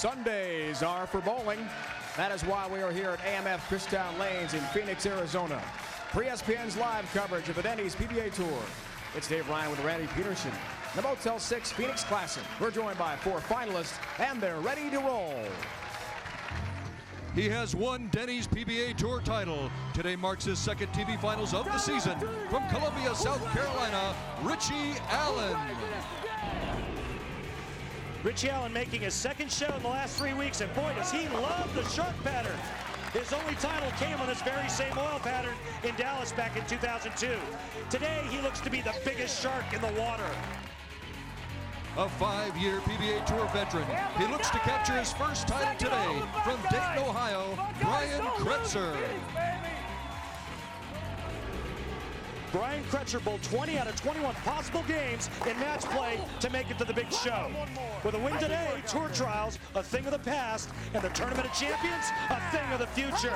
Sundays are for bowling. That is why we are here at AMF Christown Lanes in Phoenix, Arizona. For ESPN's live coverage of the Denny's PBA Tour. It's Dave Ryan with Randy Peterson. The Motel 6 Phoenix Classic. We're joined by 4 finalists, and they're ready to roll. He has won Denny's PBA Tour title. Today marks his second TV Finals of the season. From Columbia, South Carolina, Ritchie Allen. Ritchie Allen making his second show in the last 3 weeks, and boy, does he love the shark pattern. His only title came on this very same oil pattern in Dallas back in 2002. Today, he looks to be the biggest shark in the water. A 5-year PBA Tour veteran. He looks to capture his first title today from Dayton, Ohio, Brian Kretzer. Brian Kretzer bowled 20 out of 21 possible games in match play to make it to the big show. With a win today, Tour Trials, a thing of the past, and the Tournament of Champions, a thing of the future.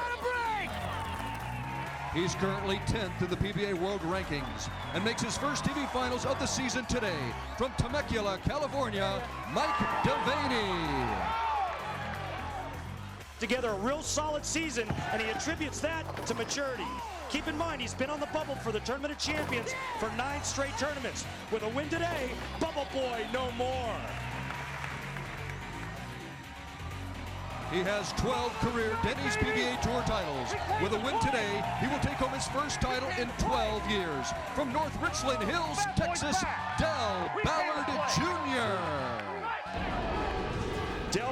He's currently 10th in the PBA World Rankings and makes his first TV Finals of the season today. From Temecula, California, Mike DeVaney. Together a real solid season, and he attributes that to maturity. Keep in mind, he's been on the bubble for the Tournament of Champions for 9 straight tournaments. With a win today, Bubble Boy no more. He has 12 career Denny's PBA Tour titles. With a win today, he will take home his first title in 12 years. From North Richland Hills, Texas, Ballard Jr.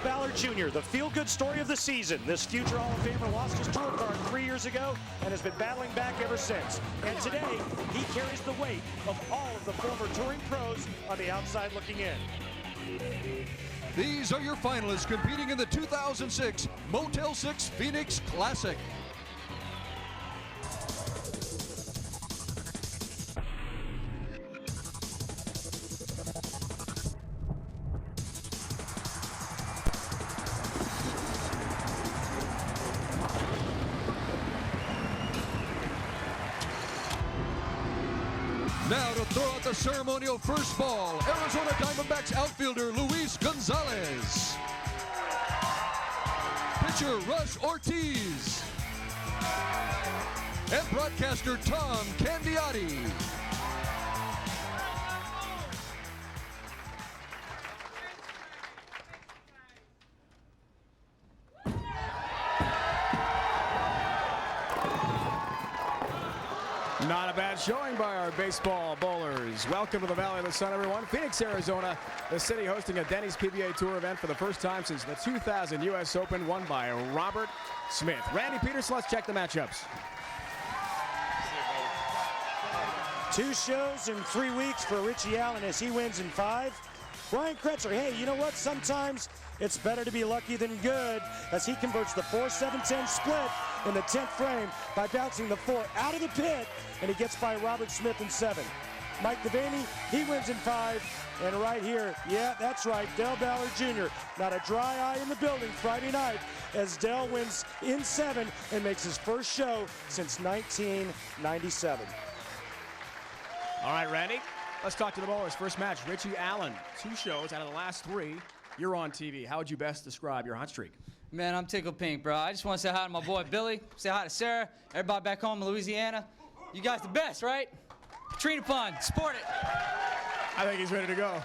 Ballard Jr., the feel-good story of the season. This future Hall of Famer lost his tour card 3 years ago and has been battling back ever since. And today, he carries the weight of all of the former touring pros on the outside looking in. These are your finalists competing in the 2006 Motel 6 Phoenix Classic. Now to throw out the ceremonial first ball, Arizona Diamondbacks outfielder Luis Gonzalez. Pitcher Russ Ortiz. And broadcaster Tom Candiotti. Not a bad showing by our baseball bowlers. Welcome to the Valley of the Sun, everyone. Phoenix, Arizona, the city hosting a Denny's PBA Tour event for the first time since the 2000 U.S. Open, won by Robert Smith. Randy Peterson, let's check the matchups. 2 shows in 3 weeks for Ritchie Allen as he wins in 5. Brian Kretzer, hey, you know what? Sometimes it's better to be lucky than good as he converts the 4-7-10 split in the 10th frame by bouncing the 4 out of the pit, and he gets by Robert Smith in 7. Mike DeVaney, he wins in 5. And right here, yeah, that's right, Ballard Jr. Not a dry eye in the building Friday night as Dell wins in 7 and makes his first show since 1997. All right, Randy, let's talk to the bowlers. First match, Ritchie Allen. 2 shows out of the last 3. You're on TV. How would you best describe your hot streak? Man, I'm tickled pink, bro. I just want to say hi to my boy Billy, say hi to Sarah, everybody back home in Louisiana. You guys the best, right? Katrina Pond, support it. I think he's ready to go.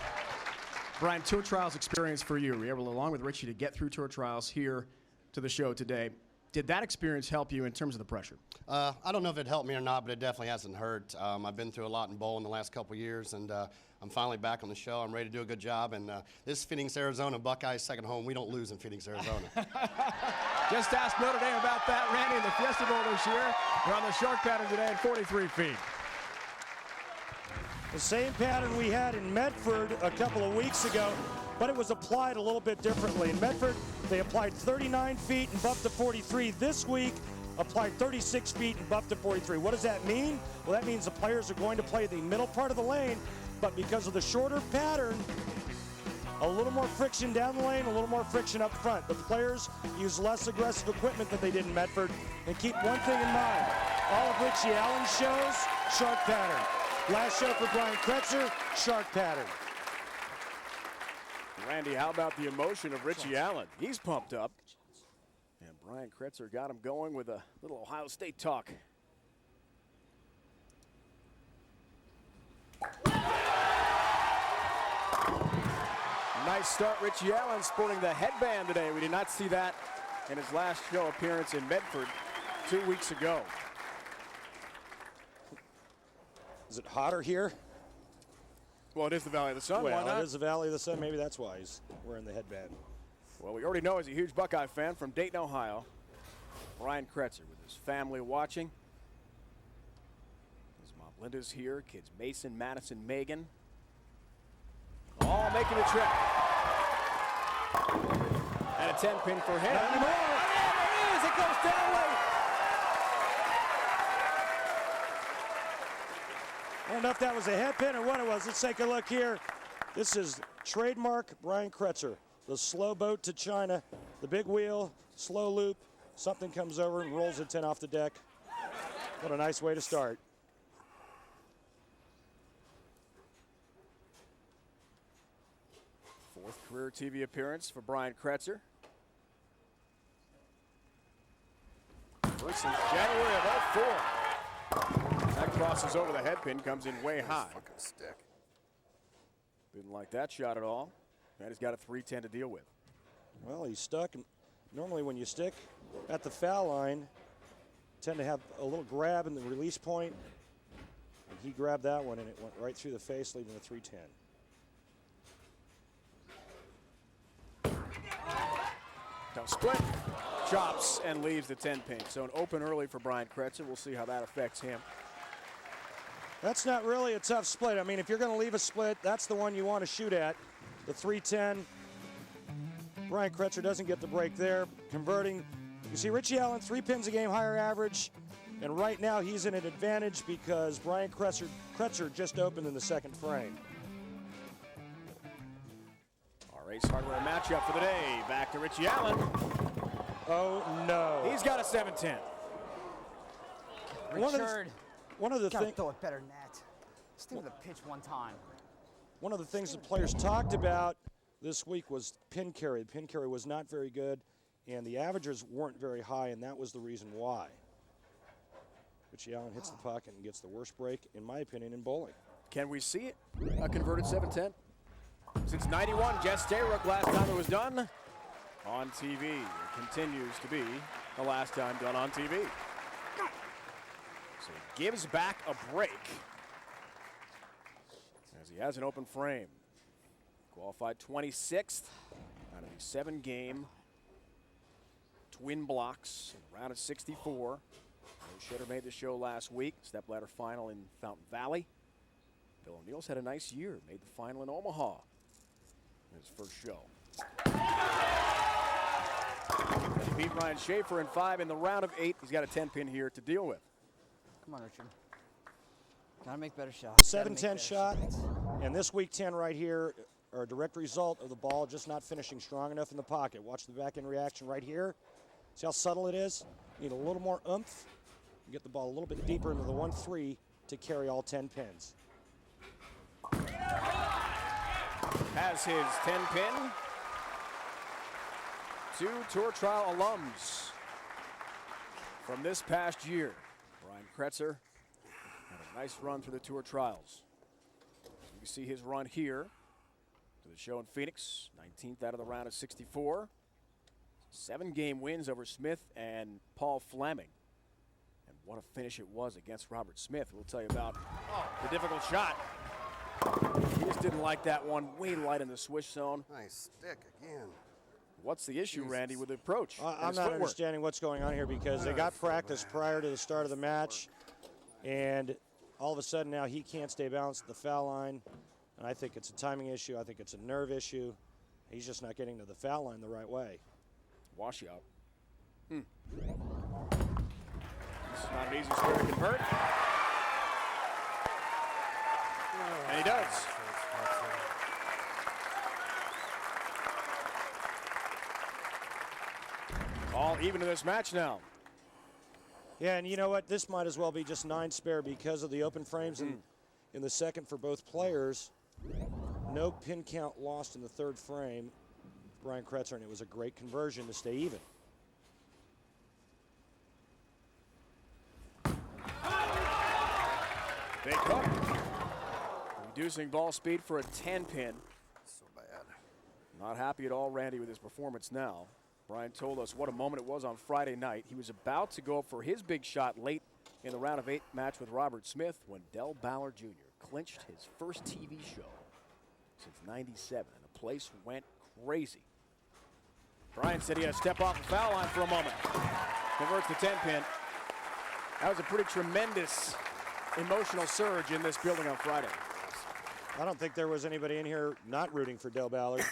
Brian, Tour Trials experience for you. Were you able, along with Ritchie, to get through Tour Trials here to the show today? Did that experience help you in terms of the pressure? I don't know if it helped me or not, but it definitely hasn't hurt. I've been through a lot in bowling the last couple years, and I'm finally back on the show. I'm ready to do a good job, and this is Phoenix, Arizona. Buckeyes second home. We don't lose in Phoenix, Arizona. Just asked Notre Dame about that, Randy, in the Fiesta Bowl this year. We're on the shark pattern today at 43 feet. The same pattern we had in Medford a couple of weeks ago, but it was applied a little bit differently. In Medford, they applied 39 feet and bumped to 43. This week, applied 36 feet and bumped to 43. What does that mean? Well, that means the players are going to play the middle part of the lane, but because of the shorter pattern, a little more friction down the lane, a little more friction up front. The players use less aggressive equipment than they did in Medford. And keep one thing in mind, all of Ritchie Allen's shows, shark pattern. Last show for Brian Kretzer, shark pattern. Randy, how about the emotion of Ritchie Allen? He's pumped up. And Brian Kretzer got him going with a little Ohio State talk. Nice start, Ritchie Allen sporting the headband today. We did not see that in his last show appearance in Medford 2 weeks ago. Is it hotter here? Well, it is the Valley of the Sun. Well, Why not? it is the Valley of the Sun. Maybe that's why he's wearing the headband. Well, we already know he's a huge Buckeye fan from Dayton, Ohio. Brian Kretzer with his family watching. His mom Linda's here. Kids Mason, Madison, Megan. All making the trip. And a 10-pin for him. Not anymore. Oh, there it is. It goes down late. I don't know if that was a head pin or what it was. Let's take a look here. This is trademark Brian Kretzer. The slow boat to China, the big wheel, slow loop, something comes over and rolls a 10 off the deck. What a nice way to start. Fourth career TV appearance for Brian Kretzer. First since January of 04. That crosses over the head pin, comes in way high. Fucking stick. Didn't like that shot at all. And he's got a 310 to deal with. Well, he's stuck. And normally when you stick at the foul line, tend to have a little grab in the release point. And he grabbed that one and it went right through the face, leaving a 310. Now split, chops, and leaves the 10-pin. So an open early for Brian Kretzer. We'll see how that affects him. That's not really a tough split. I mean, if you're going to leave a split, that's the one you want to shoot at. The 310. Brian Kretzer doesn't get the break there. Converting. You see Ritchie Allen 3 pins a game, higher average. And right now he's in an advantage because Brian Kretzer just opened in the second frame. Our Ace Hardware matchup for the day. Back to Ritchie Allen. Oh, no. He's got a 710. One of the Gotta things. throw it better than that. Stick with the pitch one time. One of the things the players talked about this week was pin carry. The pin carry was not very good, and the averages weren't very high, and that was the reason why. Ritchie Allen hits the puck and gets the worst break, in my opinion, in bowling. Can we see it? A converted 710? Since 91, Jess Stayrook, last time it was done on TV. It continues to be the last time done on TV. So he gives back a break as he has an open frame. Qualified 26th out of the 7-game twin blocks in the round of 64. Joe Shitter made the show last week. Stepladder final in Fountain Valley. Bill O'Neill's had a nice year. Made the final in Omaha in his first show. He beat Ryan Schaefer in 5 in the round of 8. He's got a 10-pin here to deal with. Come on, Richard. Gotta make better shots. 7-10 shot, and this week 10 right here are a direct result of the ball just not finishing strong enough in the pocket. Watch the back end reaction right here. See how subtle it is? Need a little more oomph. Get the ball a little bit deeper into the 1-3 to carry all 10 pins. Has his 10-pin. 2 Tour Trial alums from this past year. Brian Kretzer had a nice run through the Tour Trials. You see his run here to the show in Phoenix, 19th out of the round of 64. 7-game wins over Smith and Paul Fleming. And what a finish it was against Robert Smith. We'll tell you about the difficult shot. He just didn't like that one, way light in the swish zone. Nice stick again. What's the issue, Randy, with the approach? I'm not understanding what's going on here because they got practice prior to the start of the match, and all of a sudden now he can't stay balanced at the foul line. And I think it's a timing issue. I think it's a nerve issue. He's just not getting to the foul line the right way. Washout. This is not an easy square to convert. And he does. All even in this match now. Yeah, and you know what? This might as well be just 9 spare because of the open frames in the second for both players. no pin count lost in the third frame. Brian Kretzer, and it was a great conversion to stay even. Big hook. Reducing ball speed for a 10-pin. So bad. Not happy at all, Randy, with his performance now. Brian told us what a moment it was on Friday night. He was about to go up for his big shot late in the round of 8 match with Robert Smith when Ballard Jr. clinched his first TV show since '97, and the place went crazy. Brian said he had to step off the foul line for a moment. Converts the 10-pin. That was a pretty tremendous emotional surge in this building on Friday. I don't think there was anybody in here not rooting for Ballard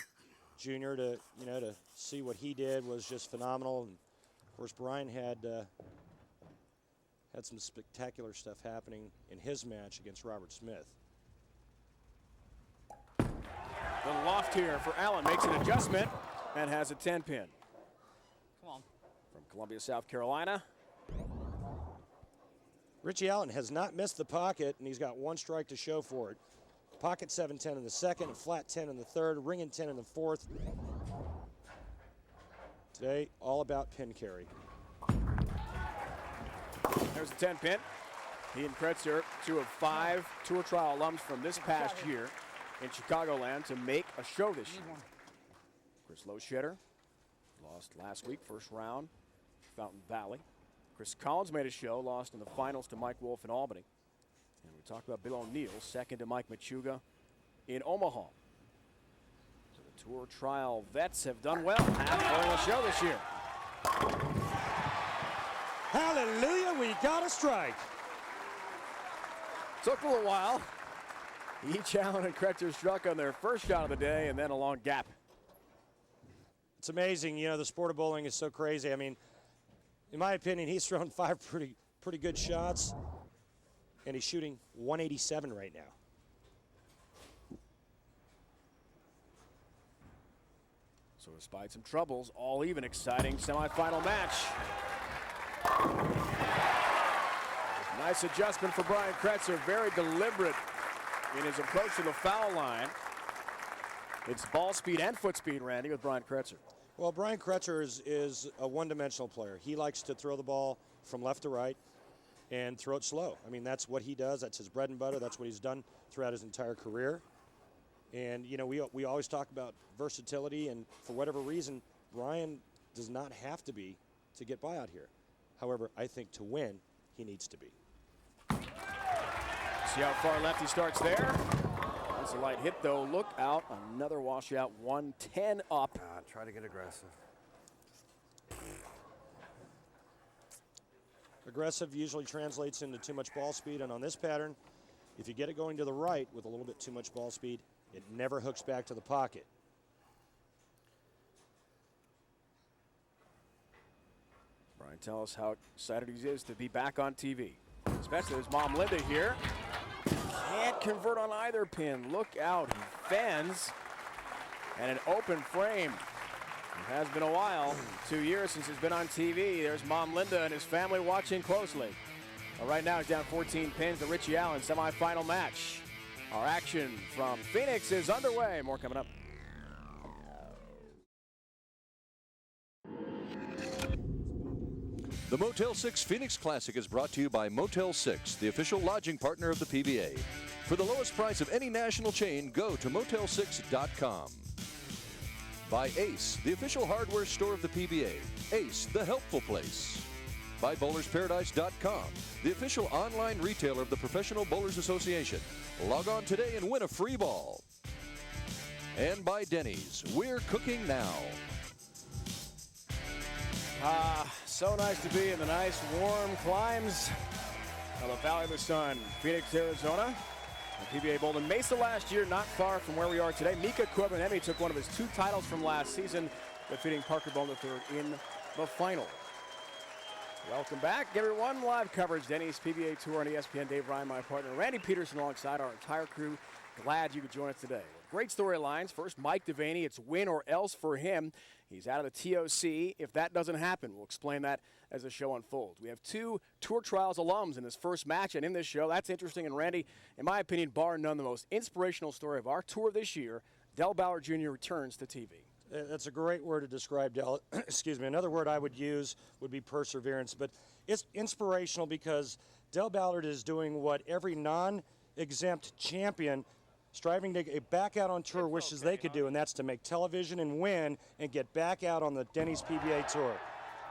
Jr. to see what he did was just phenomenal. And of course, Brian had some spectacular stuff happening in his match against Robert Smith. The loft here for Allen, makes an adjustment and has a 10-pin. Come on. From Columbia, South Carolina. Ritchie Allen has not missed the pocket, and he's got one strike to show for it. Pocket 7-10 in the second, a flat 10 in the third, ringing 10 in the fourth. Today, all about pin carry. There's the 10-pin. He and Kretzer, 2 of 5 tour trial alums from this past year in Chicagoland to make a show this year. Chris Lowshetter lost last week, first round, Fountain Valley. Chris Collins made a show, lost in the finals to Mike Wolf in Albany. And we talked about Bill O'Neill, second to Mike Machuga in Omaha. So the tour trial vets have done well, halfway on the show this year. Hallelujah, we got a strike. Took a little while. Each Allen and Kretzer struck on their first shot of the day, and then a long gap. It's amazing, the sport of bowling is so crazy. I mean, in my opinion, he's thrown 5 pretty good shots, and he's shooting 187 right now. So despite some troubles, all even exciting semifinal match. Nice adjustment for Brian Kretzer, very deliberate in his approach to the foul line. It's ball speed and foot speed, Randy, with Brian Kretzer. Well, Brian Kretzer is a one-dimensional player. He likes to throw the ball from left to right and throw it slow. I mean, that's what he does. That's his bread and butter. That's what he's done throughout his entire career. And, we always talk about versatility, and for whatever reason, Brian does not have to be to get by out here. However, I think to win, he needs to be. See how far left he starts there. That's a light hit, though. Look out. Another washout. 110 up. Try to get aggressive. Aggressive usually translates into too much ball speed, and on this pattern, if you get it going to the right with a little bit too much ball speed, it never hooks back to the pocket. Brian, tell us how excited he is to be back on TV. Especially his mom, Linda, here. Can't convert on either pin. Look out. He fends. And an open frame. It has been a while. 2 years since he's been on TV. There's Mom Linda and his family watching closely. Well, right now he's down 14 pins. The Ritchie Allen semifinal match. Our action from Phoenix is underway. More coming up. The Motel 6 Phoenix Classic is brought to you by Motel 6, the official lodging partner of the PBA. For the lowest price of any national chain, go to motel6.com. By Ace, the official hardware store of the PBA. Ace, the helpful place. By bowlersparadise.com, the official online retailer of the Professional Bowlers Association. Log on today and win a free ball. And by Denny's, we're cooking now. So nice to be in the nice warm climes of the Valley of the Sun, Phoenix, Arizona. The PBA bowled in Mesa last year, not far from where we are today. Mika Kwebunemi took one of his 2 titles from last season, defeating Parker Bowman III in the final. Welcome back, everyone. Live coverage, Denny's PBA Tour on ESPN. Dave Ryan, my partner, Randy Peterson, alongside our entire crew. Glad you could join us today. Great storylines. First, Mike DeVaney. It's win or else for him. He's out of the TOC. If that doesn't happen, we'll explain that as the show unfolds. We have 2 Tour Trials alums in this first match and in this show. That's interesting. And Randy, in my opinion, bar none, the most inspirational story of our tour this year, Del Ballard Jr. returns to TV. That's a great word to describe Del. Excuse me. Another word I would use would be perseverance. But it's inspirational because Del Ballard is doing what every non-exempt champion striving to get back out on tour wishes they could do, and that's to make television and win and get back out on the Denny's PBA Tour.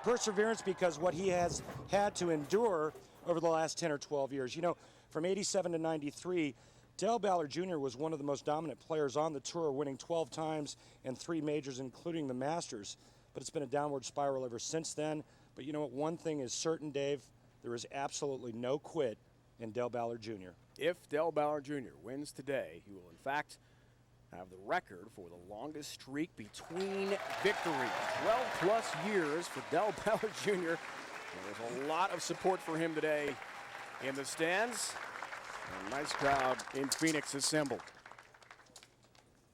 Perseverance because what he has had to endure over the last 10 or 12 years. You know, from 87 to 93, Del Ballard Jr. was one of the most dominant players on the tour, winning 12 times and 3 majors, including the Masters. But it's been a downward spiral ever since then. But you know what? One thing is certain, Dave. There is absolutely no quit in Del Ballard Jr. If Del Ballard Jr. wins today, he will, in fact, have the record for the longest streak between victories. 12-plus years for Del Ballard Jr. There's a lot of support for him today in the stands. A nice crowd in Phoenix assembled.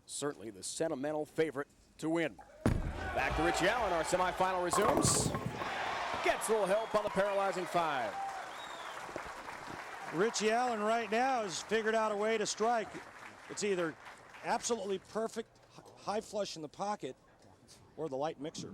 Certainly the sentimental favorite to win. Back to Ritchie Allen. Our semifinal resumes. Gets a little help on the paralyzing 5. Ritchie Allen right now has figured out a way to strike. It's either absolutely perfect high flush in the pocket or the light mixer.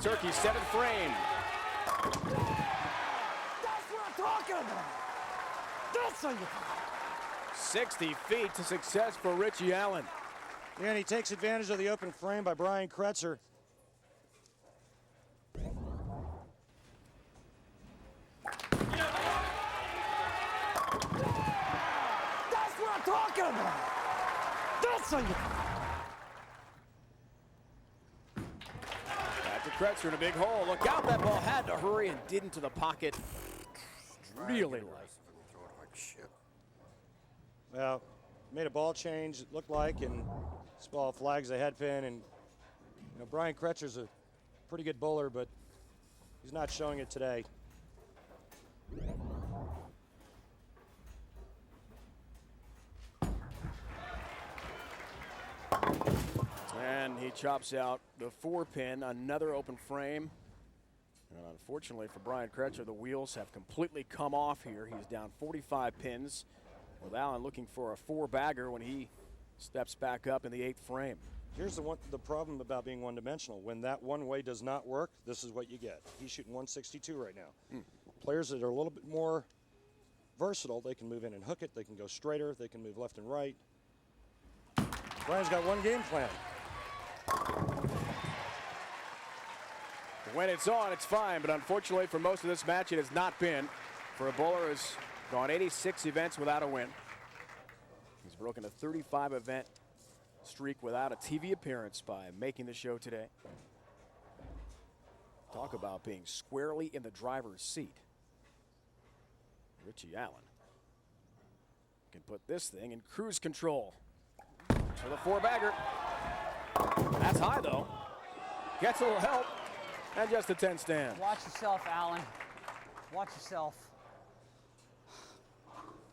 Turkey's 7th frame. That's what I'm talking about. That's how you 60 feet to success for Ritchie Allen. And he takes advantage of the open frame by Brian Kretzer. That's what I'm talking about. That's how you Back to Cretzer in a big hole. Look out, that ball had to hurry and didn't to the pocket. Really light. Well, made a ball change, it looked like, and this ball flags the head pin. And you know, Brian Kretzer's a pretty good bowler, but he's not showing it today. And he chops out the 4-pin, another open frame. And unfortunately for Brian Kretzer, the wheels have completely come off here. He's down 45 pins, with Allen looking for a 4-bagger when he steps back up in the 8th frame. Here's the problem about being one-dimensional. When that one way does not work, this is what you get. He's shooting 162 right now. Players that are a little bit more versatile, they can move in and hook it, they can go straighter, they can move left and right. Brian's got one game plan. When it's on, it's fine, but unfortunately for most of this match, it has not been. For a bowler who's gone 86 events without a win. He's broken a 35-event streak without a TV appearance by making the show today. Talk about being squarely in the driver's seat. Ritchie Allen can put this thing in cruise control. For the 4-bagger. That's high, though. Gets a little help. And just a 10 stand. Watch yourself, Allen. Watch yourself.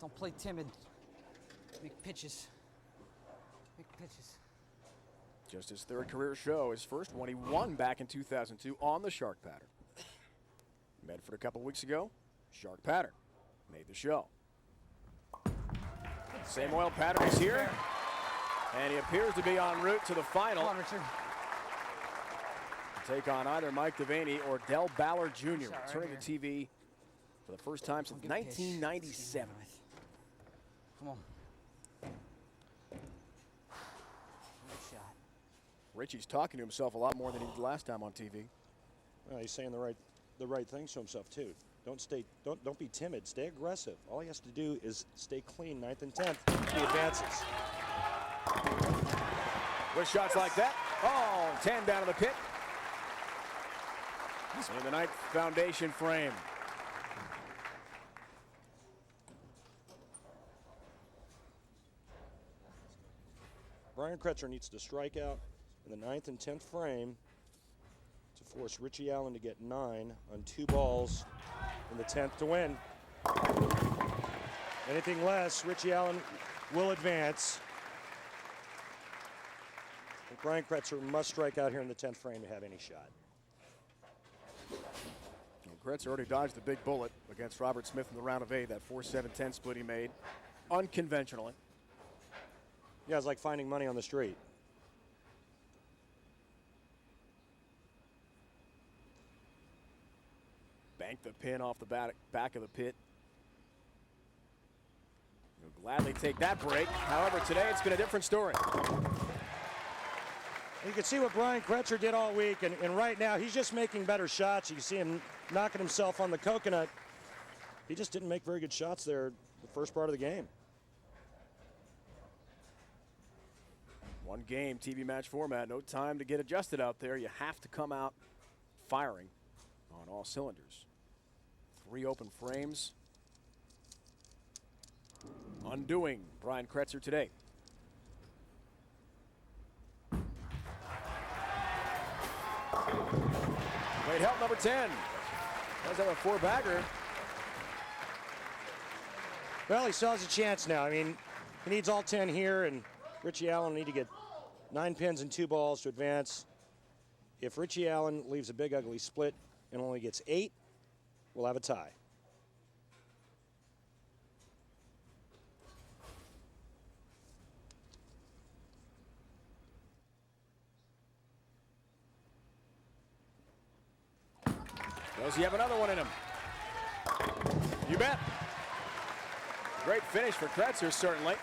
Don't play timid. Make pitches. Make pitches. Just his 3rd career show. His first one, he won back in 2002 on the shark pattern. Medford a couple weeks ago, shark pattern. Made the show. Same oil pattern is here. And he appears to be en route to the final. Come on, Richard. Take on either Mike DeVaney or Del Ballard Jr. Right returning here. to TV for the first time since Good pitch. 1997. Come on. Good shot. Ritchie's talking to himself a lot more than he did last time on TV. Well, he's saying the right things to himself too. Don't be timid. Stay aggressive. All he has to do is stay clean. 9th and 10th. He advances. With shots like that, 10 down to the pit. In the 9th foundation frame. Brian Kretzer needs to strike out in the 9th and 10th frame to force Ritchie Allen to get 9 on 2 balls in the 10th to win. Anything less, Ritchie Allen will advance. And Brian Kretzer must strike out here in the 10th frame to have any shot. Kretzer already dodged the big bullet against Robert Smith in the round of 8, that 4-7-10 split he made, unconventionally. Yeah, it's like finding money on the street. Banked the pin off the back of the pit. He'll gladly take that break. However, today it's been a different story. You can see what Brian Kretzer did all week, and right now he's just making better shots. You can see him knocking himself on the coconut. He just didn't make very good shots there the first part of the game. One game, TV match format, no time to get adjusted out there. You have to come out firing on all cylinders. 3 open frames. Undoing Brian Kretzer today. Great help, number 10. Does have a 4-bagger. Well, he still has a chance now. I mean, he needs all 10 here, and Ritchie Allen will need to get 9 pins and 2 balls to advance. If Ritchie Allen leaves a big ugly split and only gets 8, we'll have a tie. Does he have another one in him? You bet. Great finish for Cretzer, certainly.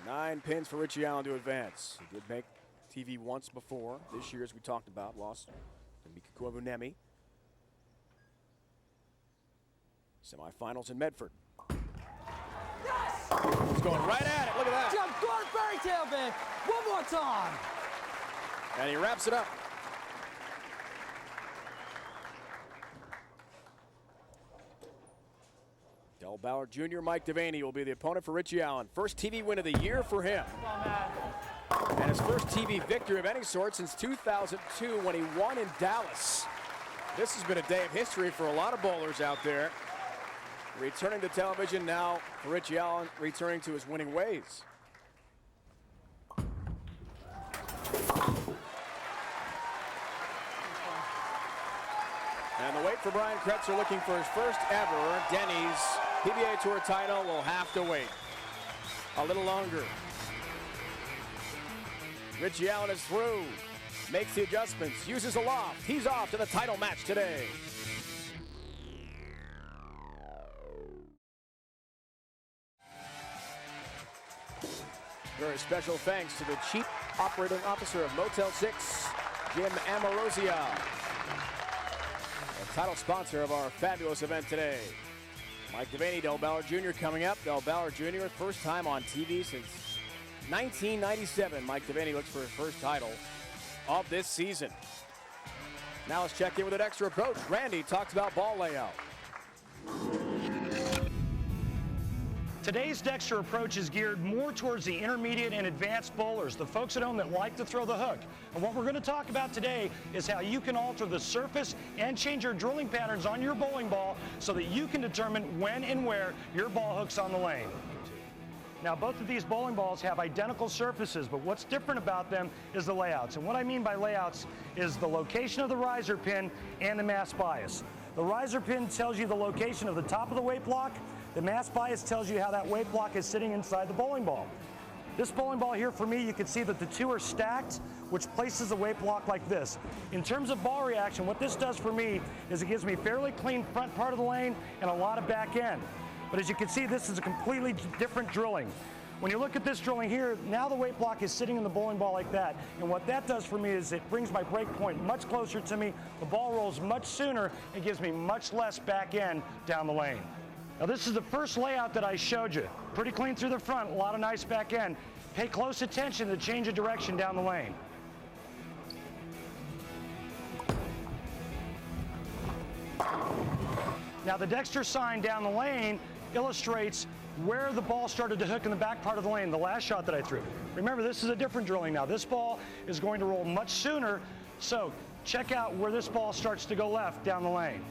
Nine pins for Ritchie Allen to advance. He did make TV once before. This year, as we talked about, lost to Mika Koivuniemi. Semifinals in Medford. Yes! He's going right at it. Look at that. Jump guard fairy tale, man. One more time. And he wraps it up. Ballard Jr., Mike DeVaney will be the opponent for Ritchie Allen. First TV win of the year for him. And his first TV victory of any sort since 2002 when he won in Dallas. This has been a day of history for a lot of bowlers out there. Returning to television now for Ritchie Allen, returning to his winning ways. And the wait for Brian Kretzer, looking for his first ever Denny's PBA Tour title, will have to wait a little longer. Ritchie Allen is through, makes the adjustments, uses a loft. He's off to the title match today. Very special thanks to the Chief Operating Officer of Motel 6, Jim Amorozia, the title sponsor of our fabulous event today. Mike DeVaney, Del Ballard Jr. coming up. Del Ballard Jr., first time on TV since 1997. Mike DeVaney looks for his first title of this season. Now let's check in with an extra approach. Randy talks about ball layout. Today's Dexter approach is geared more towards the intermediate and advanced bowlers, the folks at home that like to throw the hook. And what we're going to talk about today is how you can alter the surface and change your drilling patterns on your bowling ball so that you can determine when and where your ball hooks on the lane. Now, both of these bowling balls have identical surfaces, but what's different about them is the layouts. And what I mean by layouts is the location of the riser pin and the mass bias. The riser pin tells you the location of the top of the weight block. The mass bias tells you how that weight block is sitting inside the bowling ball. This bowling ball here, for me, you can see that the two are stacked, which places the weight block like this. In terms of ball reaction, what this does for me is it gives me fairly clean front part of the lane and a lot of back end. But as you can see, this is a completely different drilling. When you look at this drilling here, now the weight block is sitting in the bowling ball like that. And what that does for me is it brings my break point much closer to me. The ball rolls much sooner and gives me much less back end down the lane. Now this is the first layout that I showed you. Pretty clean through the front, a lot of nice back end. Pay close attention to the change of direction down the lane. Now the Dexter sign down the lane illustrates where the ball started to hook in the back part of the lane, the last shot that I threw. Remember, this is a different drilling now. This ball is going to roll much sooner, so check out where this ball starts to go left down the lane.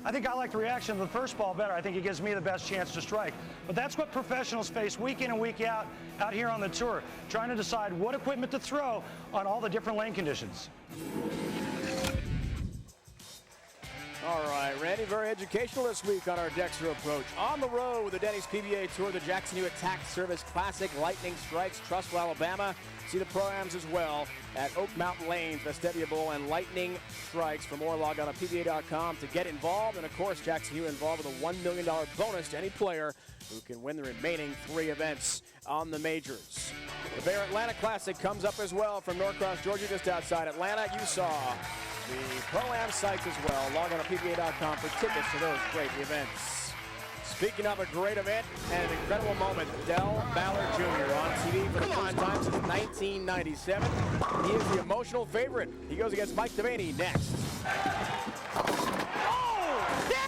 I think I like the reaction of the first ball better. I think it gives me the best chance to strike. But that's what professionals face week in and week out here on the tour, trying to decide what equipment to throw on all the different lane conditions. All right, Randy, very educational this week on our Dexter approach. On the road with the Denny's PBA Tour, the Jackson Hewitt Tax Service Classic, Lightning Strikes, Trussville, Alabama. See the pro-ams as well at Oak Mountain Lanes, Vestavia Bowl, and Lightning Strikes. For more, log on to PBA.com to get involved. And, of course, Jackson Hewitt involved with a $1 million bonus to any player who can win the remaining 3 events on the majors. The Bear Atlanta Classic comes up as well from Norcross, Georgia, just outside Atlanta. You saw the pro-am sites as well. Log on to PBA.com for tickets to those great events. Speaking of a great event and an incredible moment, Del Ballard Jr. on TV for the first time since 1997. He is the emotional favorite. He goes against Mike DeVaney next. Oh, yeah!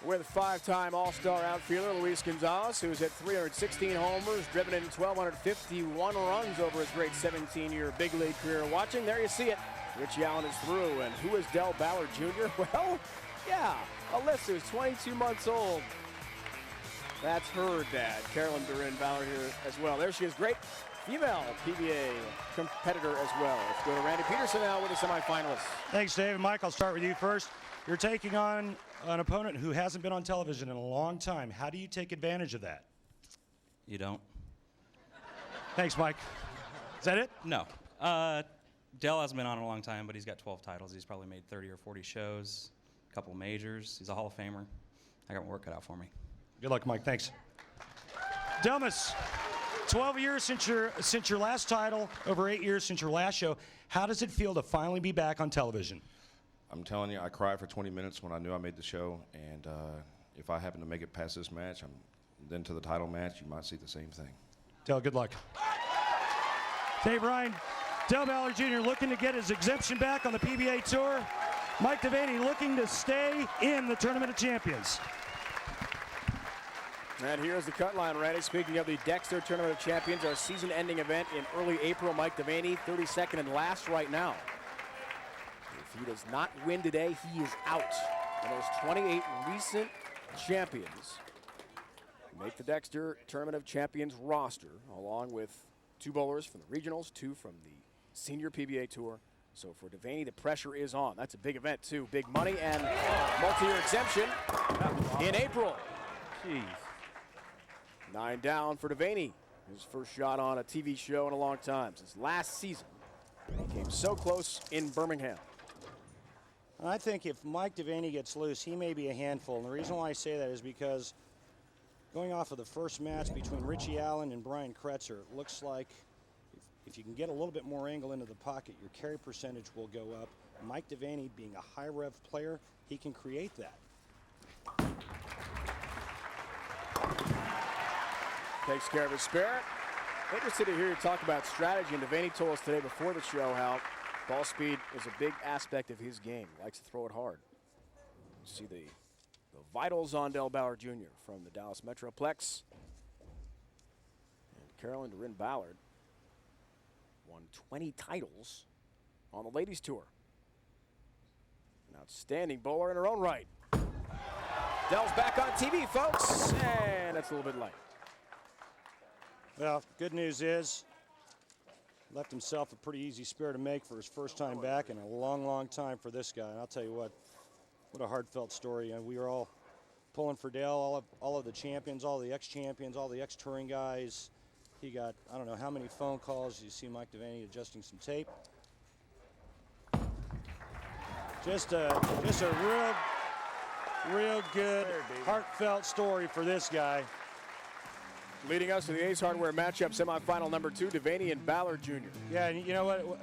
With 5-time All-Star outfielder Luis Gonzalez, who's hit 316 homers, driven in 1,251 runs over his great 17-year big league career. Watching, there you see it. Ritchie Allen is through, and who is Del Ballard Jr.? Well, yeah, Alyssa, who's 22 months old. That's her dad, Carolyn Durin Ballard here as well. There she is, great female PBA competitor as well. Let's go to Randy Peterson now with the semifinalists. Thanks, Dave. Mike, I'll start with you first. You're taking on an opponent who hasn't been on television in a long time. How do you take advantage of that? You don't? Thanks, Mike. Is that it? No. Dell hasn't been on in a long time, but he's got 12 titles. He's probably made 30 or 40 shows, a couple majors. He's a Hall of Famer. I got my work cut out for me. Good luck, Mike. Thanks. Delmas, 12 years since your last title, over 8 years since your last show. How does it feel to finally be back on television? I'm telling you, I cried for 20 minutes when I knew I made the show, and if I happen to make it past this match, then to the title match, you might see the same thing. Del, good luck. Dave Ryan, Del Ballard Jr. looking to get his exemption back on the PBA Tour. Mike DeVaney looking to stay in the Tournament of Champions. And here's the cut line, Randy. Speaking of the Dexter Tournament of Champions, our season-ending event in early April. Mike DeVaney, 32nd and last right now. If he does not win today, he is out. And those 28 recent champions make the Dexter Tournament of Champions roster, along with 2 bowlers from the regionals, 2 from the Senior PBA Tour. So for DeVaney, the pressure is on. That's a big event, too. Big money and multi-year exemption in April. Jeez. 9 down for DeVaney. His first shot on a TV show in a long time. Since last season, he came so close in Birmingham. And I think if Mike DeVaney gets loose, he may be a handful. And the reason why I say that is because going off of the first match between Ritchie Allen and Brian Kretzer, it looks like if you can get a little bit more angle into the pocket, your carry percentage will go up. Mike DeVaney, being a high rev player, he can create that. Takes care of his spirit. Interested to hear you talk about strategy, and DeVaney told us today before the show how ball speed is a big aspect of his game. He likes to throw it hard. You see the vitals on Del Ballard Jr. from the Dallas Metroplex. And Carolyn Durin Ballard won 20 titles on the Ladies Tour. An outstanding bowler in her own right. Del's back on TV, folks, and it's a little bit light. Well, good news is left himself a pretty easy spare to make for his first time back in a long, long time for this guy. And I'll tell you what a heartfelt story. And we were all pulling for Dale, all of the champions, all the ex-champions, all the ex-touring guys. He got, I don't know how many phone calls. You see Mike DeVaney adjusting some tape. Just a real good, heartfelt story for this guy. Leading us to the Ace Hardware matchup, semifinal number 2, DeVaney and Ballard Jr. Yeah, and you know what?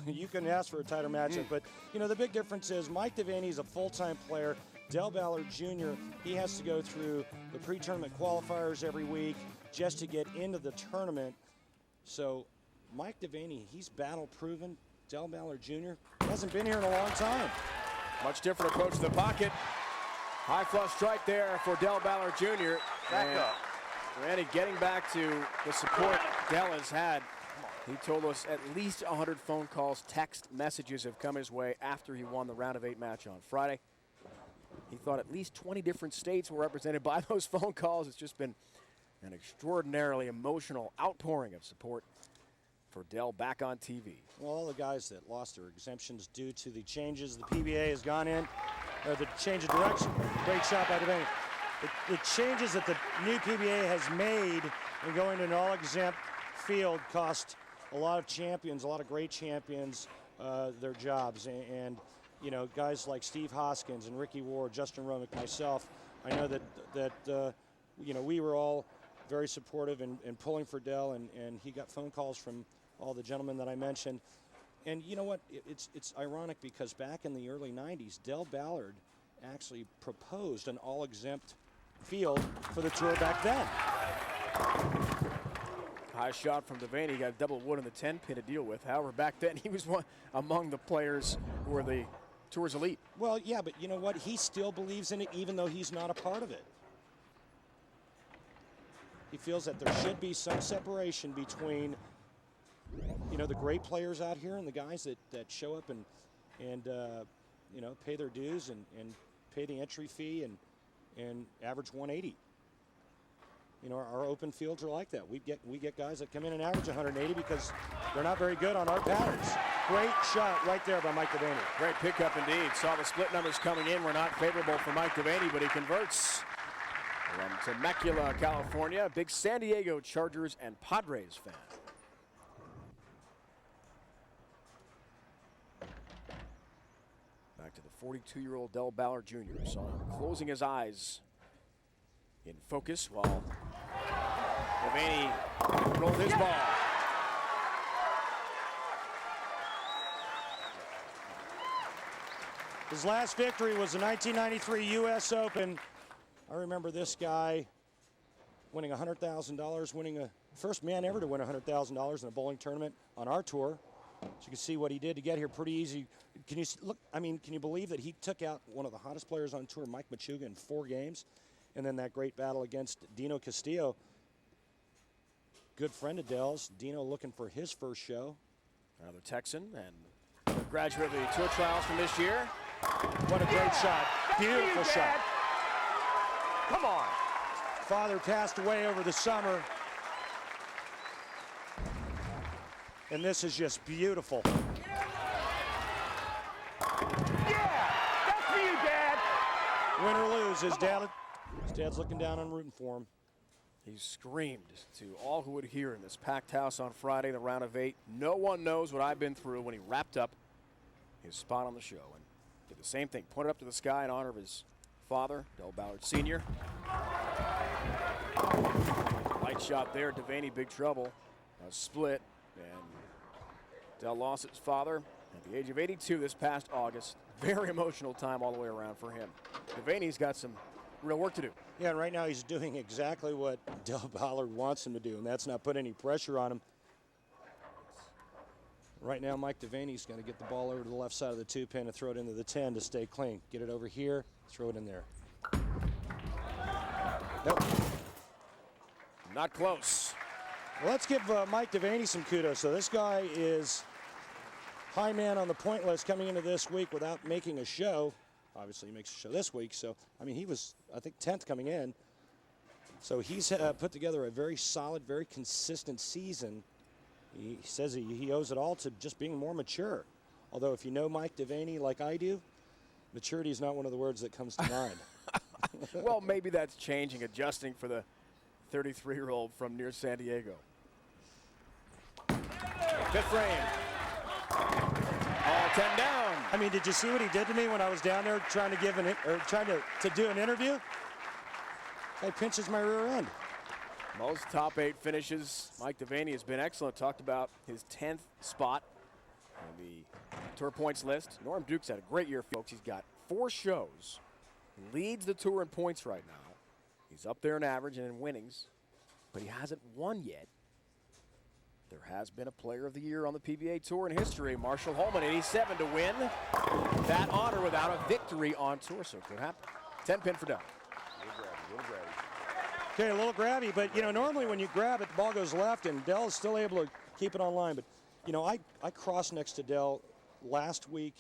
You couldn't ask for a tighter matchup, but you know the big difference is Mike DeVaney is a full-time player Del Ballard Jr., he has to go through the pre-tournament qualifiers every week just to get into the tournament. So Mike DeVaney, he's battle-proven. Del Ballard Jr. hasn't been here in a long time. Much different approach to the pocket. High flush strike there for Del Ballard Jr. Back up. Randy getting back to the support Del has had. He told us at least 100 phone calls, text messages have come his way after he won the round of 8 match on Friday. He thought at least 20 different states were represented by those phone calls. It's just been an extraordinarily emotional outpouring of support for Del back on TV. Well, all the guys that lost their exemptions due to the changes the PBA has gone in, or the change of direction. Great shot by DeVaney. The changes that the new PBA has made in going to an all-exempt field cost a lot of champions, a lot of great champions, their jobs. And you know, guys like Steve Hoskins and Ricky Ward, Justin Romick, myself, I know that you know, we were all very supportive and pulling for Del, and he got phone calls from all the gentlemen that I mentioned. And you know what, it's ironic because back in the early 90s, Del Ballard actually proposed an all-exempt field for the tour back then. High shot from DeVaney. He got double wood in the 10-pin to deal with. However, back then he was one among the players who were the tour's elite. Well, yeah, but you know what? He still believes in it even though he's not a part of it. He feels that there should be some separation between, you know, the great players out here and the guys that show up and you know, pay their dues and pay the entry fee and average 180. You know, our open fields are like that. We get guys that come in and average 180 because they're not very good on our patterns. Great shot right there by Mike DeVaney. Great pickup indeed. Saw the split numbers coming in were not favorable for Mike DeVaney, but he converts. From Temecula, California, big San Diego Chargers and Padres fan. Back to the 42-year-old Del Ballard Jr. Saw him closing his eyes in focus while DeVaney rolled his ball. His last victory was the 1993 U.S. Open. I remember this guy winning $100,000, winning a first man ever to win $100,000 in a bowling tournament on our tour. So you can see what he did to get here pretty easy. Can you look? I mean, can you believe that he took out one of the hottest players on tour, Mike Machuga, in 4 games? And then that great battle against Dino Castillo. Good friend of Del's. Dino looking for his first show. Another Texan and a graduate of the tour trials from this year. What a great shot. Beautiful shot. Come on. Father passed away over the summer. And this is just beautiful. Yeah, that's for you, Dad. Win or lose, his dad's looking down and rooting for him. He screamed to all who would hear in this packed house on Friday, the round of 8. No one knows what I've been through when he wrapped up his spot on the show and did the same thing, pointed up to the sky in honor of his father, Del Ballard Sr. Light shot there, DeVaney, big trouble. A split, and Del lost his father at the age of 82 this past August. Very emotional time all the way around for him. DeVaney's got some real work to do. Yeah, and right now he's doing exactly what Del Ballard wants him to do, and that's not put any pressure on him. Right now, Mike DeVaney's going to get the ball over to the left side of the 2-pin and throw it into the 10 to stay clean. Get it over here, throw it in there. Nope. Not close. Well, let's give Mike DeVaney some kudos. So this guy is high man on the point list coming into this week without making a show. Obviously, he makes a show this week. So, I mean, he was, I think, 10th coming in. So he's put together a very solid, very consistent season. He says he owes it all to just being more mature. Although if you know Mike DeVaney like I do, maturity is not one of the words that comes to mind. Well, maybe that's changing, adjusting for the 33-year-old from near San Diego. Fifth frame. All 10 down. I mean, did you see what he did to me when I was down there trying to give to do an interview? He pinches my rear end. Most top 8 finishes. Mike DeVaney has been excellent. Talked about his 10th spot on the tour points list. Norm Duke's had a great year, folks. He's got 4 shows leads the tour in points right now. He's up there in average and in winnings, but he hasn't won yet. There has been a Player of the Year on the PBA Tour in history, Marshall Holman, 87 to win that honor without a victory on tour, so it could happen. 10-pin for Dell. Okay, a little grabby, but you know, normally when you grab it, the ball goes left, and Dell is still able to keep it on line. But you know, I crossed next to Dell last week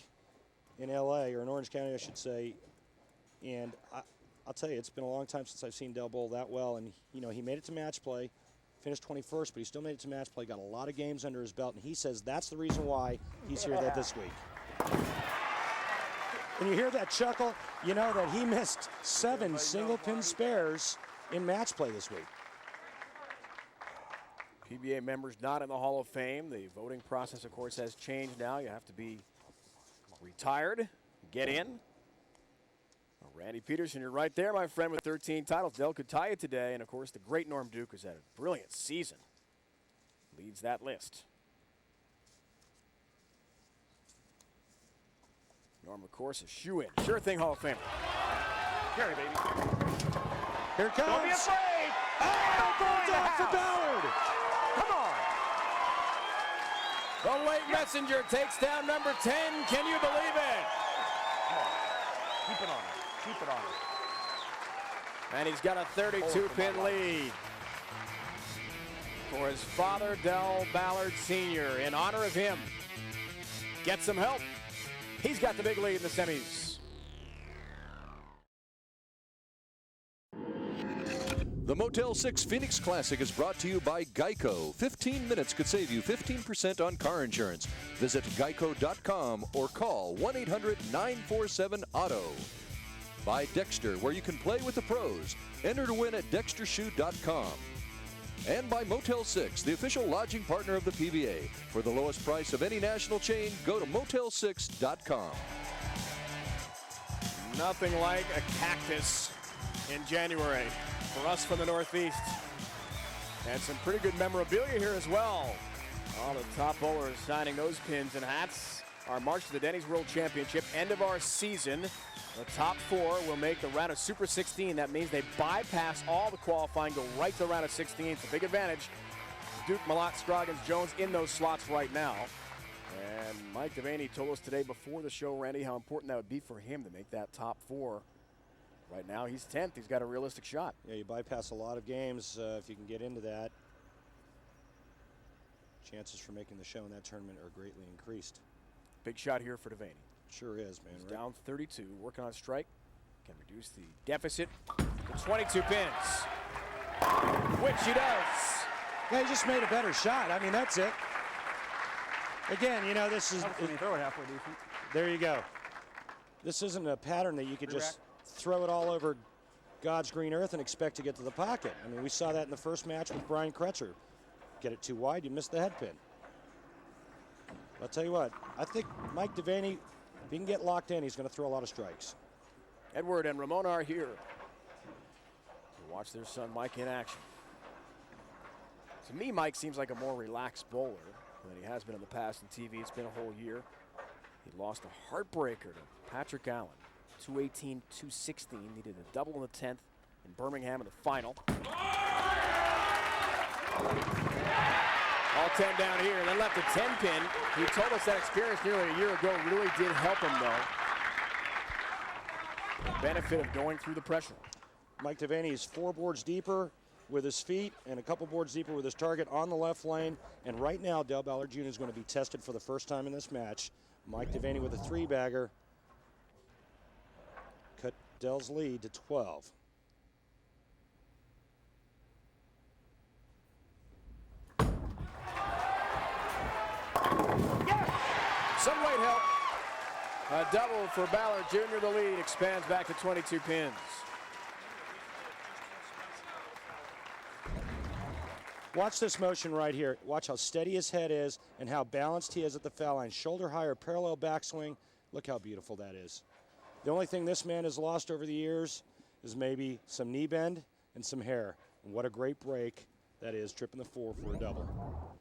in LA, or in Orange County, I should say, and I'll tell you, it's been a long time since I've seen Dell bowl that well. And you know, he made it to match play, finished 21st, but he still made it to match play, got a lot of games under his belt, and he says that's the reason why he's here this week. And you hear that chuckle, you know that he missed 7 single-pin spares in match play this week. PBA members not in the Hall of Fame. The voting process, of course, has changed now. You have to be retired, get in. Well, Randy Peterson, you're right there, my friend, with 13 titles. Dell could tie it today, and of course, the great Norm Duke has had a brilliant season. Leads that list. Norm, of course, a shoe-in. Sure thing Hall of Famer. Carry, baby. Here it comes. Don't be afraid. Oh, down for Ballard. Come on. The late messenger takes down number 10. Can you believe it? Keep it on him. Keep it on him. And he's got a 32-pin lead for his father, Dell Ballard Sr. In honor of him, get some help. He's got the big lead in the semis. The Motel 6 Phoenix Classic is brought to you by Geico. 15 minutes could save you 15% on car insurance. Visit geico.com or call 1-800-947-AUTO. By Dexter, where you can play with the pros. Enter to win at dextershoe.com. And by Motel 6, the official lodging partner of the PBA. For the lowest price of any national chain, go to motel6.com. Nothing like a cactus in January for us from the Northeast. And some pretty good memorabilia here as well. All the top bowlers signing those pins and hats. Our march to the Denny's World Championship, end of our season. The top 4 will make the round of Super 16. That means they bypass all the qualifying, go right to the round of 16. It's a big advantage. Duke, Malott, Scroggins, Jones in those slots right now. And Mike DeVaney told us today before the show, Randy, how important that would be for him to make that top 4. Right now, he's 10th. He's got a realistic shot. Yeah, you bypass a lot of games if you can get into that. Chances for making the show in that tournament are greatly increased. Big shot here for DeVaney. Sure is, man. He's down 32, working on strike. Can reduce the deficit to 22 pins, which he does. Yeah, he just made a better shot. I mean, that's it. Again, you know, this is... throw it halfway decent. There you go. This isn't a pattern that you could just throw it all over God's green earth and expect to get to the pocket. I mean, we saw that in the first match with Brian Kretzer. Get it too wide, you miss the head pin. I'll tell you what, I think Mike DeVaney, if he can get locked in, he's going to throw a lot of strikes. Edward and Ramon are here to watch their son Mike in action. To me, Mike seems like a more relaxed bowler than he has been in the past on TV. It's been a whole year. He lost a heartbreaker to Patrick Allen. 218, 216, needed a double in the 10th in Birmingham in the final. All 10 down here, and then left a 10-pin. He told us that experience nearly a year ago really did help him, though. The benefit of going through the pressure. Mike DeVaney is 4 boards deeper with his feet and a couple boards deeper with his target on the left lane. And right now, Dell Ballard Jr. is going to be tested for the first time in this match. Mike DeVaney with a 3-bagger. Cut Dell's lead to 12. Some weight help. A double for Ballard Jr. The lead expands back to 22 pins. Watch this motion right here. Watch how steady his head is and how balanced he is at the foul line. Shoulder higher, parallel backswing. Look how beautiful that is. The only thing this man has lost over the years is maybe some knee bend and some hair. And what a great break that is, tripping the 4 for a double.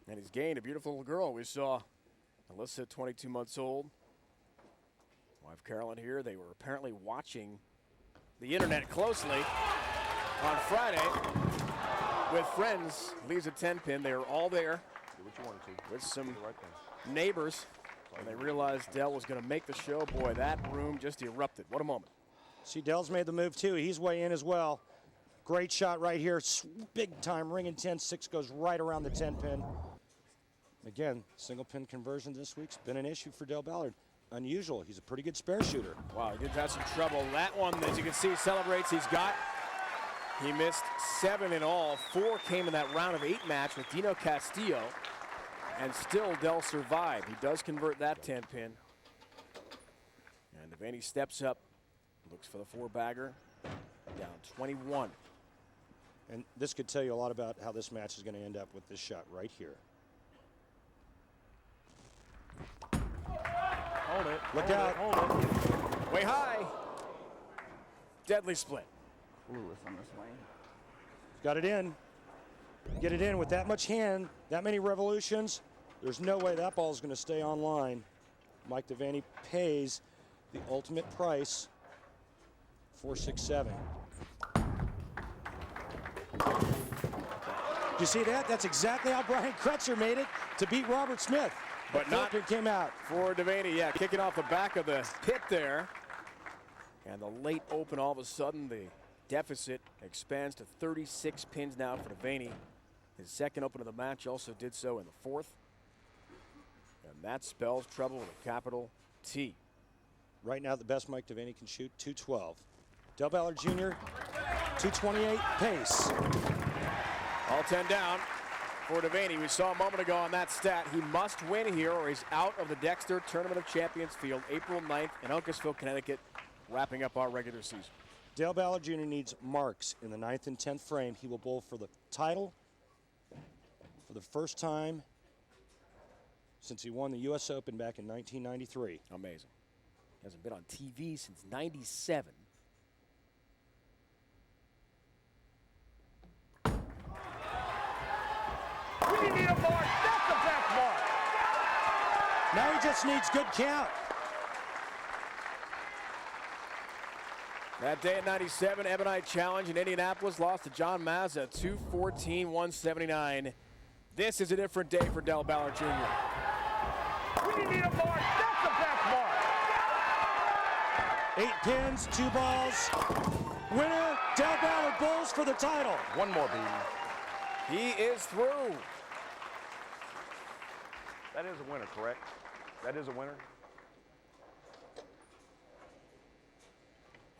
And he's gained a beautiful little girl. We saw Alyssa, 22 months old. Wife Carolyn here. They were apparently watching the internet closely on Friday with friends. Leaves a 10-pin. They were all there with some neighbors, and they realized Dell was going to make the show. Boy, that room just erupted. What a moment. See, Dell's made the move too. He's way in as well. Great shot right here. Big time ring in 10-6 goes right around the 10-pin. Again, single pin conversion this week's been an issue for Del Ballard. Unusual. He's a pretty good spare shooter. Wow, he did have some trouble. That one, as you can see, celebrates. He missed 7 in all. 4 came in that round of 8 match with Dino Castillo, and still Del survived. He does convert that 10-pin. And DeVaney steps up, looks for the 4-bagger, down 21. And this could tell you a lot about how this match is going to end up with this shot right here. Hold it. Look out. Hold it. Way high. Deadly split. Ooh, it's on this lane. Got it in. Get it in with that much hand, that many revolutions. There's no way that ball is going to stay online. Mike DeVaney pays the ultimate price, 4-6-7. Do you see that? That's exactly how Brian Kretzer made it to beat Robert Smith. But not came out for DeVaney. Yeah, kicking off the back of the pit there. And the late open, all of a sudden, the deficit expands to 36 pins now for DeVaney. His second open of the match also did so in the 4th. And that spells trouble with a capital T. Right now, the best Mike DeVaney can shoot, 212. Del Ballard Jr., 228 pace. All 10 down for DeVaney. We saw a moment ago on that stat. He must win here or he's out of the Dexter Tournament of Champions field, April 9th in Uncasville, Connecticut, wrapping up our regular season. Del Ballard Jr. needs marks in the 9th and 10th frame. He will bowl for the title for the first time since he won the U.S. Open back in 1993. Amazing. Hasn't been on TV since '97. We need a mark. That's the best mark. Now he just needs good count. That day in '97, Ebonite Challenge in Indianapolis lost to John Mazza, 214-179. This is a different day for Del Ballard Jr. We need a mark. That's the best mark. 8 pins, 2 balls. Winner, Del Ballard bowls for the title. One more, baby. He is through. That is a winner, correct? That is a winner.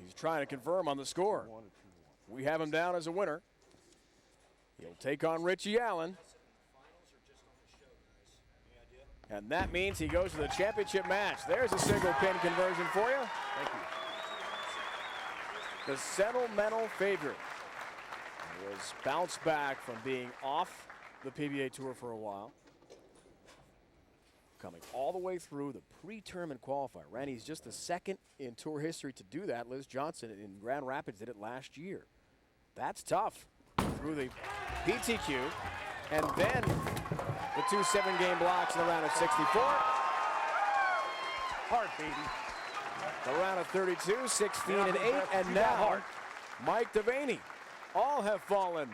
He's trying to confirm on the score. We have him down as a winner. He'll take on Ritchie Allen. And that means he goes to the championship match. There's a single pin conversion for you. Thank you. The sentimental favorite was bounced back from being off the PBA Tour for a while. Coming all the way through the pre-tournament qualifier. Randy's just the second in tour history to do that. Liz Johnson in Grand Rapids did it last year. That's tough. Through the PTQ, and then the 2 7-game blocks in the round of 64. Hard, baby. The round of 32, 16 and 8, and now Mike DeVaney. All have fallen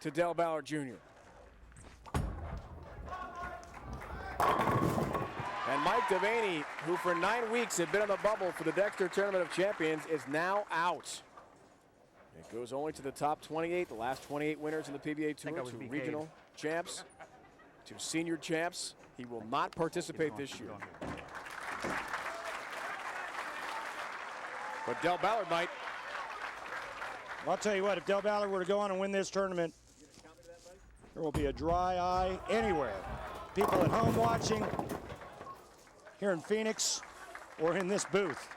to Del Ballard Jr. And Mike DeVaney, who for 9 weeks had been on the bubble for the Dexter Tournament of Champions, is now out. It goes only to the top 28, the last 28 winners in the PBA Tour, 2 regional champs, 2 senior champs. He will not participate this year. But Del Ballard might. I'll tell you what, if Del Ballard were to go on and win this tournament, there will be a dry eye anywhere. People at home watching, here in Phoenix, or in this booth.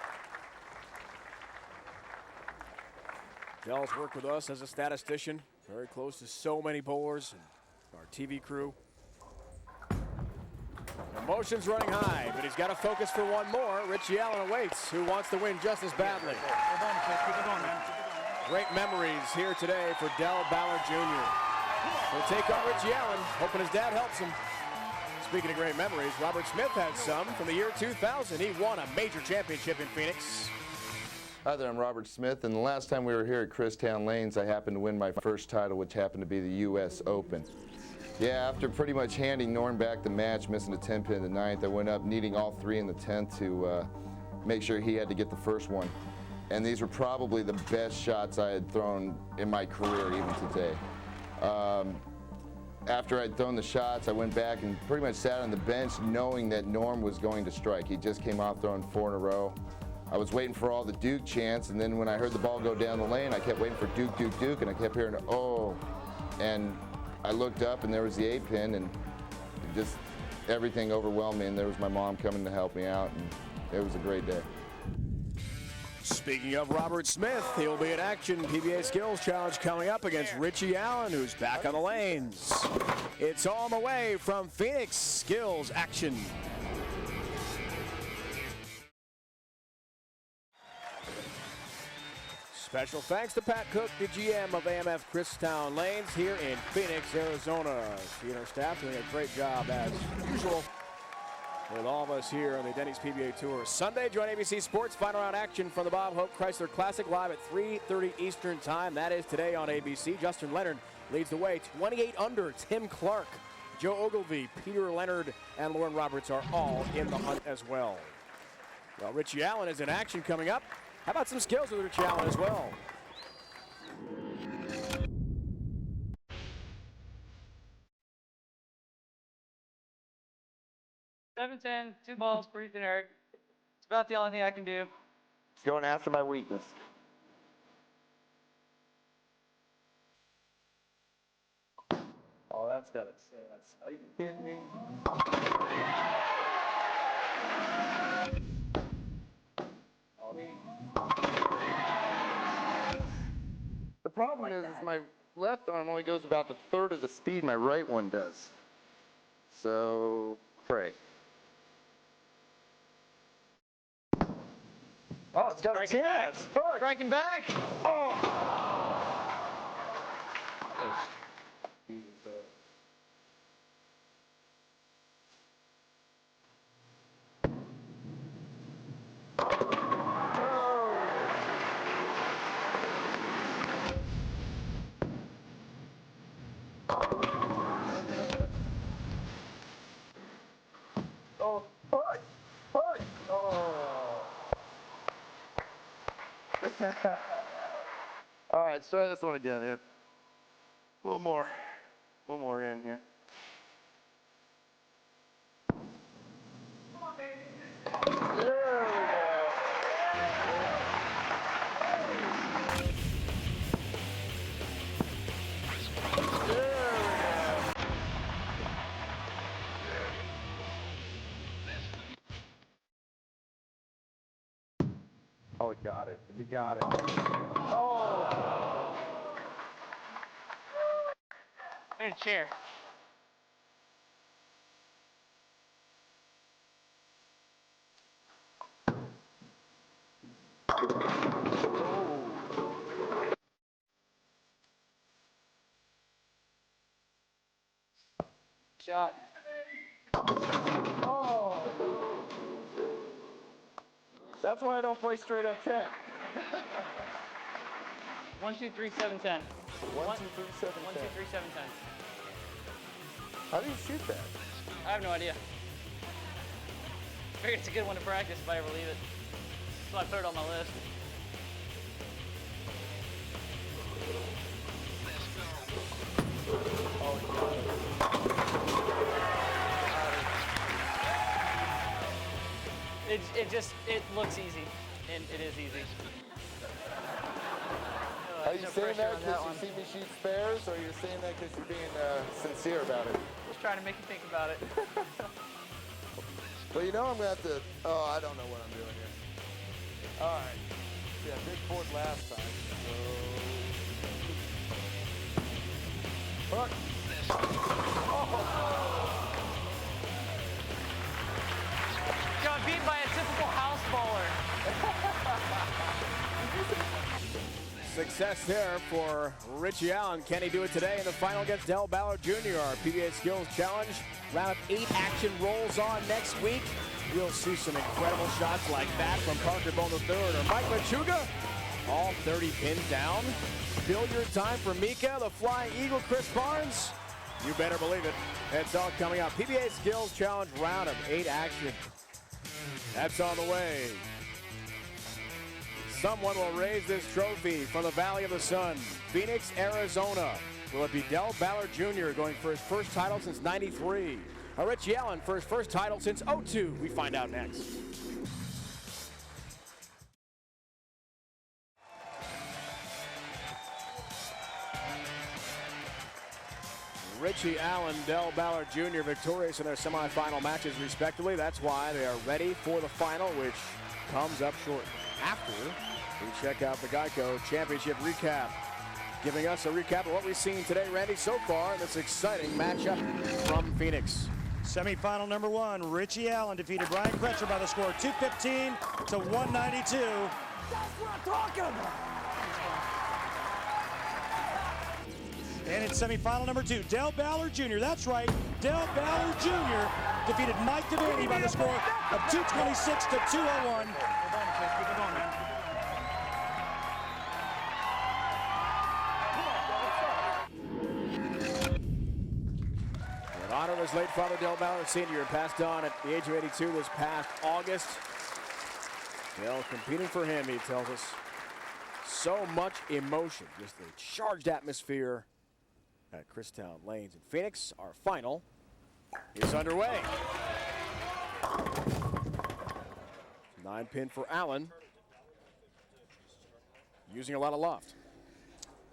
Del's worked with us as a statistician, very close to so many bowlers and our TV crew. Emotions running high, but he's got to focus for one more. Ritchie Allen awaits, who wants to win just as badly. Great memories here today for Del Ballard Jr. He'll take on Ritchie Allen, hoping his dad helps him. Speaking of great memories, Robert Smith has some from the year 2000. He won a major championship in Phoenix. Hi there, I'm Robert Smith, and the last time we were here at Christown Lanes, I happened to win my first title, which happened to be the U.S. Open. Yeah, after pretty much handing Norm back the match, missing a 10-pin in the 9th, I went up needing all 3 in the 10th to make sure he had to get the first one. And these were probably the best shots I had thrown in my career, even today. After I'd thrown the shots, I went back and pretty much sat on the bench knowing that Norm was going to strike. He just came off throwing 4 in a row. I was waiting for all the Duke chants, and then when I heard the ball go down the lane, I kept waiting for Duke, Duke, Duke, and I kept hearing, oh. And I looked up, and there was the 8-pin, and just everything overwhelmed me, and there was my mom coming to help me out, and it was a great day. Speaking of Robert Smith, he'll be in action. PBA Skills Challenge coming up against Ritchie Allen, who's back on the lanes. It's on the way from Phoenix. Skills action. Special thanks to Pat Cook, the GM of AMF Christown Lanes here in Phoenix, Arizona. He and our staff doing a great job as usual with all of us here on the Denny's PBA Tour. Sunday, join ABC Sports final round action from the Bob Hope Chrysler Classic live at 3:30 Eastern Time. That is today on ABC. Justin Leonard leads the way, 28 under. Tim Clark, Joe Ogilvie, Peter Leonard, and Lauren Roberts are all in the hunt as well. Well, Ritchie Allen is in action coming up. How about some skills with Ritchie Allen as well? $7-10, 2 balls, pretty generic. It's about the only thing I can do. It's going after my weakness. Oh, that's got it. That's how you kidding me. The problem is my left arm only goes about a third of the speed my right one does. So, pray. Oh, it's got a chance. Striking back. Oh. Oh, fuck! Fuck! Oh. All right, let's try this one again here. A little more. One more in here. Come on, baby. There we go. Oh, he got it. He got it. Oh! In a chair. Shot. Oh! That's why I don't play straight up 10. 1, 2, 3, 7, 10. 1, 2, 3, 7, 1, 2, 10. 3, 7, 10. How do you shoot that? I have no idea. Figured it's a good one to practice if I ever leave it. So I put it on my list. It looks easy, and it is easy. Are you saying that because you see me shoot spares, or you're saying that because you're being sincere about it? Just trying to make you think about it. Well, you know I'm going to have to, I don't know what I'm doing here. All right. Yeah, big fourth last time, so. Fuck. Oh. Got beat by a typical house bowler. Success there for Ritchie Allen. Can he do it today in the final against Ballard Jr.? Our PBA Skills Challenge. Round of 8 action rolls on next week. You'll see some incredible shots like that from Parker Bone III or Mike Machuga. All 30 pins down. Billiard time for Mika, the Flying Eagle, Chris Barnes. You better believe it. It's all coming up. PBA Skills Challenge round of 8 action. That's on the way. Someone will raise this trophy from the Valley of the Sun. Phoenix, Arizona. Will it be Del Ballard Jr. going for his first title since '93? Or Ritchie Allen for his first title since '02? We find out next. Ritchie Allen, Del Ballard Jr. victorious in their semifinal matches respectively. That's why they are ready for the final, which comes up shortly. After we check out the Geico Championship recap. Giving us a recap of what we've seen today, Randy, so far in this exciting matchup from Phoenix. Semifinal number 1, Ritchie Allen defeated Brian Kretzer by the score of 215 to 192. That's what I'm talking about. And in semifinal number 2, Del Ballard Jr., that's right, Del Ballard Jr. defeated Mike DeVaney by the score of 226 to 201. In honor of his late father, Del Ballard Sr., passed on at the age of 82 this past August. Del competing for him, he tells us. So much emotion, just a charged atmosphere at Christown Lanes in Phoenix. Our final is underway. 9-pin for Allen. Using a lot of loft.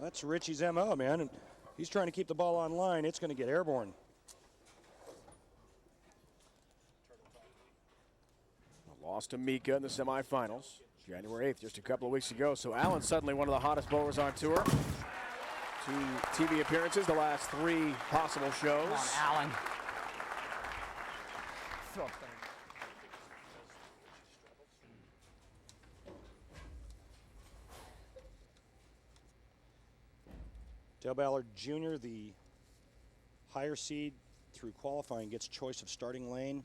That's Ritchie's MO, man. And he's trying to keep the ball on line. It's going to get airborne. Lost to Mika in the semifinals, January 8th, just a couple of weeks ago. So Allen suddenly one of the hottest bowlers on tour. 2 TV appearances, the last 3 possible shows. Come on, Allen. Del Ballard Jr., the higher seed through qualifying, gets choice of starting lane.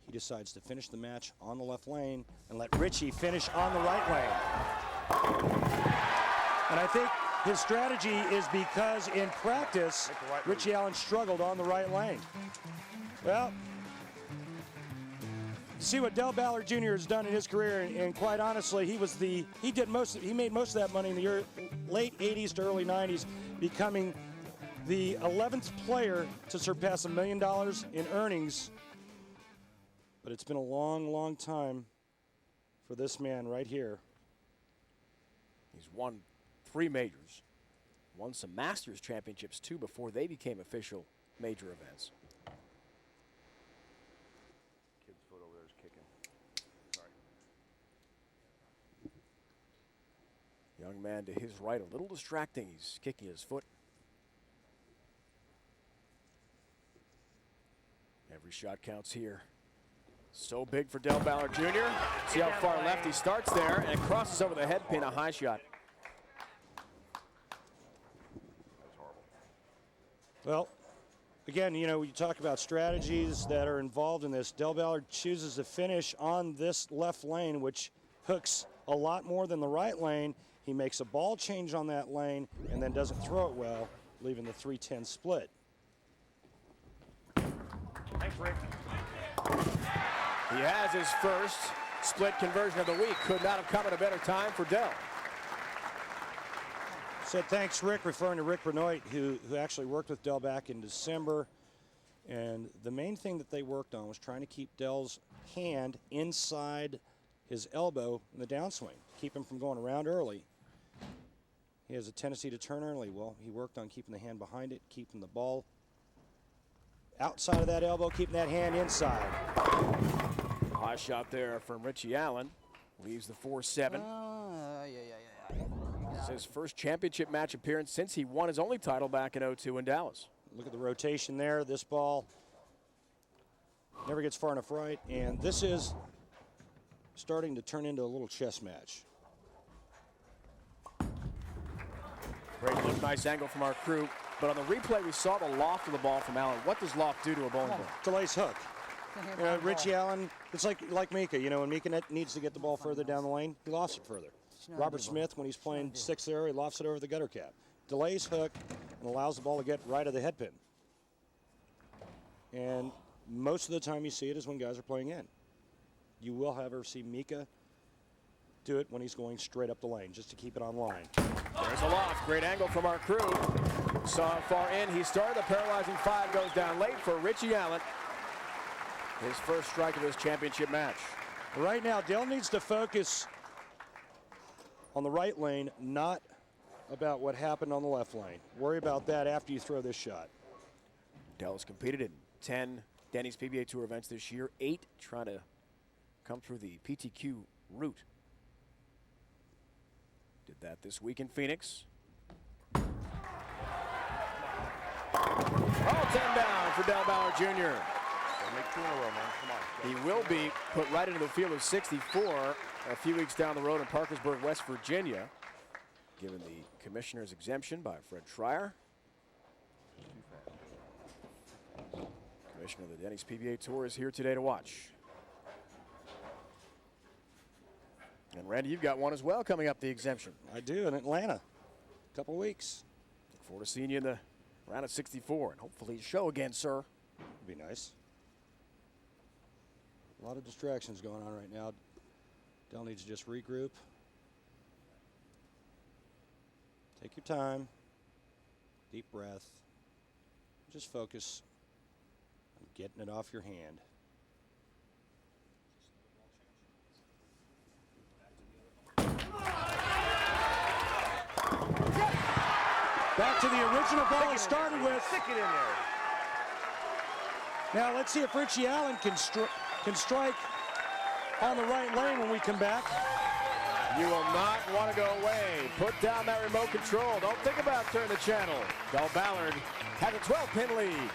He decides to finish the match on the left lane and let Ritchie finish on the right lane. And I think his strategy is because in practice, Ritchie Allen struggled on the right lane. Well, see what Del Ballard Jr. has done in his career, and quite honestly, he made most of that money in the late 80s to early 90s, becoming the 11th player to surpass $1 million in earnings. But it's been a long, long time for this man right here. He's won 3 majors, won some Masters championships too before they became official major events. Kid's foot over there is kicking. Sorry. Young man to his right, a little distracting. He's kicking his foot. Every shot counts here. So big for Del Ballard Jr. See how far left he starts there and crosses over the head pin, a high shot. That's horrible. Well, again, you know, you talk about strategies that are involved in this. Del Ballard chooses to finish on this left lane, which hooks a lot more than the right lane. He makes a ball change on that lane and then doesn't throw it well, leaving the 3-10 split. Thanks, Rick. He has his first split conversion of the week. Could not have come at a better time for Del. Said thanks, Rick, referring to Rick Benoit, who actually worked with Del back in December. And the main thing that they worked on was trying to keep Del's hand inside his elbow in the downswing, keep him from going around early. He has a tendency to turn early. Well, he worked on keeping the hand behind it, keeping the ball outside of that elbow, keeping that hand inside. High shot there from Ritchie Allen. Leaves the 4-7. It's his first championship match appearance since he won his only title back in '02 in Dallas. Look at the rotation there. This ball never gets far enough right, and this is starting to turn into a little chess match. Great look, nice angle from our crew. But on the replay, we saw the loft of the ball from Allen. What does loft do to a bowling ball? It's a lace hook. Ritchie Allen, it's like Mika. You know, when Mika needs to get the ball further down the lane, he lofts it further. Robert Smith, when he's playing 6th there, he lofts it over the gutter cap. Delays hook and allows the ball to get right of the head pin. And most of the time you see it is when guys are playing in. You will, however, see Mika do it when he's going straight up the lane, just to keep it on line. There's a loft. Great angle from our crew. Saw it far in. He started. The paralyzing 5 goes down late for Ritchie Allen. His first strike of this championship match. Right now, Dell needs to focus on the right lane, not about what happened on the left lane. Worry about that after you throw this shot. Dell has competed in 10 Denny's PBA Tour events this year, 8 trying to come through the PTQ route. Did that this week in Phoenix. All 10 down for Del Ballard Jr. Make 2 in a row, man. Come on. He will be put right into the field of 64 a few weeks down the road in Parkersburg, West Virginia, given the commissioner's exemption by Fred Schreier. Commissioner of the Denny's PBA Tour is here today to watch. And Randy, you've got one as well coming up, the exemption. I do, in Atlanta, a couple weeks. Look forward to seeing you in the round of 64 and hopefully show again, sir. Be nice. A lot of distractions going on right now. Dell needs to just regroup. Take your time. Deep breath. Just focus on getting it off your hand. Back to the original ball it started with. Stick it in there. Now let's see if Ritchie Allen can strike on the right lane when we come back. You will not want to go away. Put down that remote control. Don't think about turning the channel. Del Ballard has a 12-pin lead.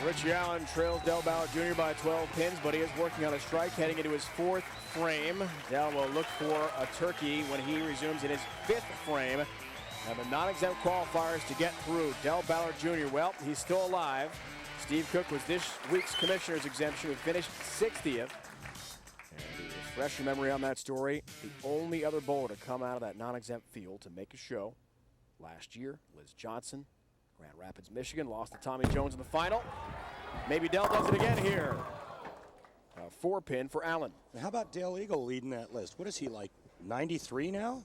Ritchie Allen trails Del Ballard Jr. by 12 pins, but he is working on a strike heading into his 4th frame. Del will look for a turkey when he resumes in his 5th frame. And the non-exempt qualifiers to get through. Del Ballard Jr., well, he's still alive. Steve Cook was this week's commissioner's exemption, who finished 60th. And to refresh your memory on that story, the only other bowler to come out of that non-exempt field to make a show last year, Liz Johnson, Grand Rapids, Michigan, lost to Tommy Jones in the final. Maybe Del does it again here. A 4-pin for Allen. How about Dale Eagle leading that list? What is he, like 93 now?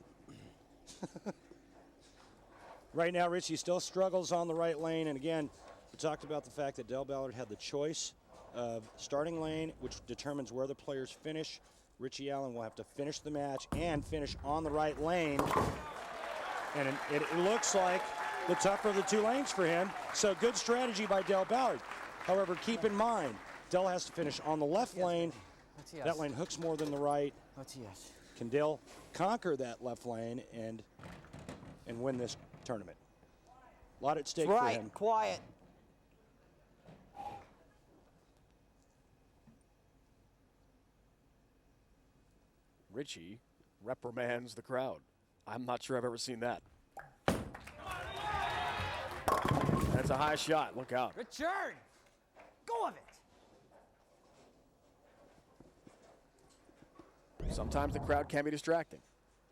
Right now, Ritchie still struggles on the right lane. And again, we talked about the fact that Del Ballard had the choice of starting lane, which determines where the players finish. Ritchie Allen will have to finish the match and finish on the right lane. And it looks like the tougher of the 2 lanes for him. So good strategy by Del Ballard. However, keep in mind, Del has to finish on the left lane. That lane hooks more than the right. Can Del conquer that left lane and win this tournament? A lot at stake for him. Quiet. Ritchie reprimands the crowd. I'm not sure I've ever seen that. That's a high shot. Look out. Richard, go of it. Sometimes the crowd can be distracting.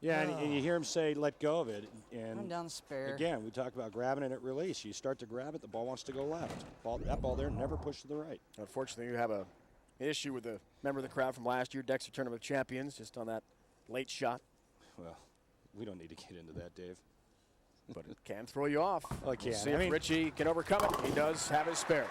Yeah, and you hear him say, let go of it. And Run down the spare. Again, we talk about grabbing it at release. You start to grab it, the ball wants to go left. That ball there never pushed to the right. Unfortunately, you have an issue with the member of the crowd from last year, Dexter Tournament of Champions, just on that late shot. Well, we don't need to get into that, Dave. But it can throw you off. Well, it can. We'll see if Ritchie can overcome it. He does have his spare.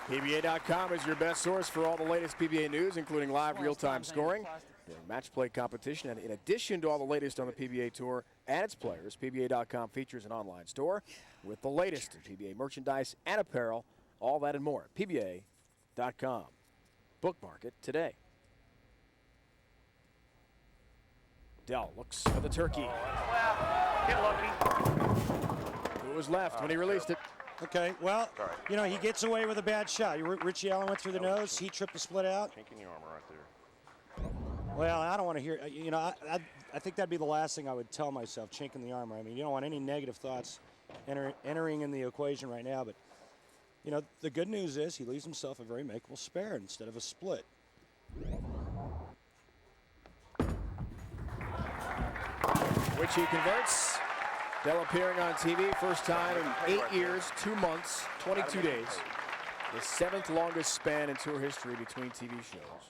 PBA.com is your best source for all the latest PBA news, including live real-time scoring, during match play competition, and in addition to all the latest on the PBA Tour and its players, PBA.com features an online store with the latest in PBA merchandise and apparel, all that and more. PBA.com. Bookmark it today. Del looks for the turkey. Get lucky. It was left when he released it. Okay, well, you know, he gets away with a bad shot. Ritchie Allen went through the nose. He tripped the split out. Kink in the armor right there. Well, I don't want to hear, you know, I think that'd be the last thing I would tell myself, chink in the armor. I mean, you don't want any negative thoughts entering in the equation right now. But, you know, the good news is he leaves himself a very makeable spare instead of a split. Which he converts. Dell appearing on TV, first time in 8 years, 2 months, 22 days. The 7th longest span in tour history between TV shows.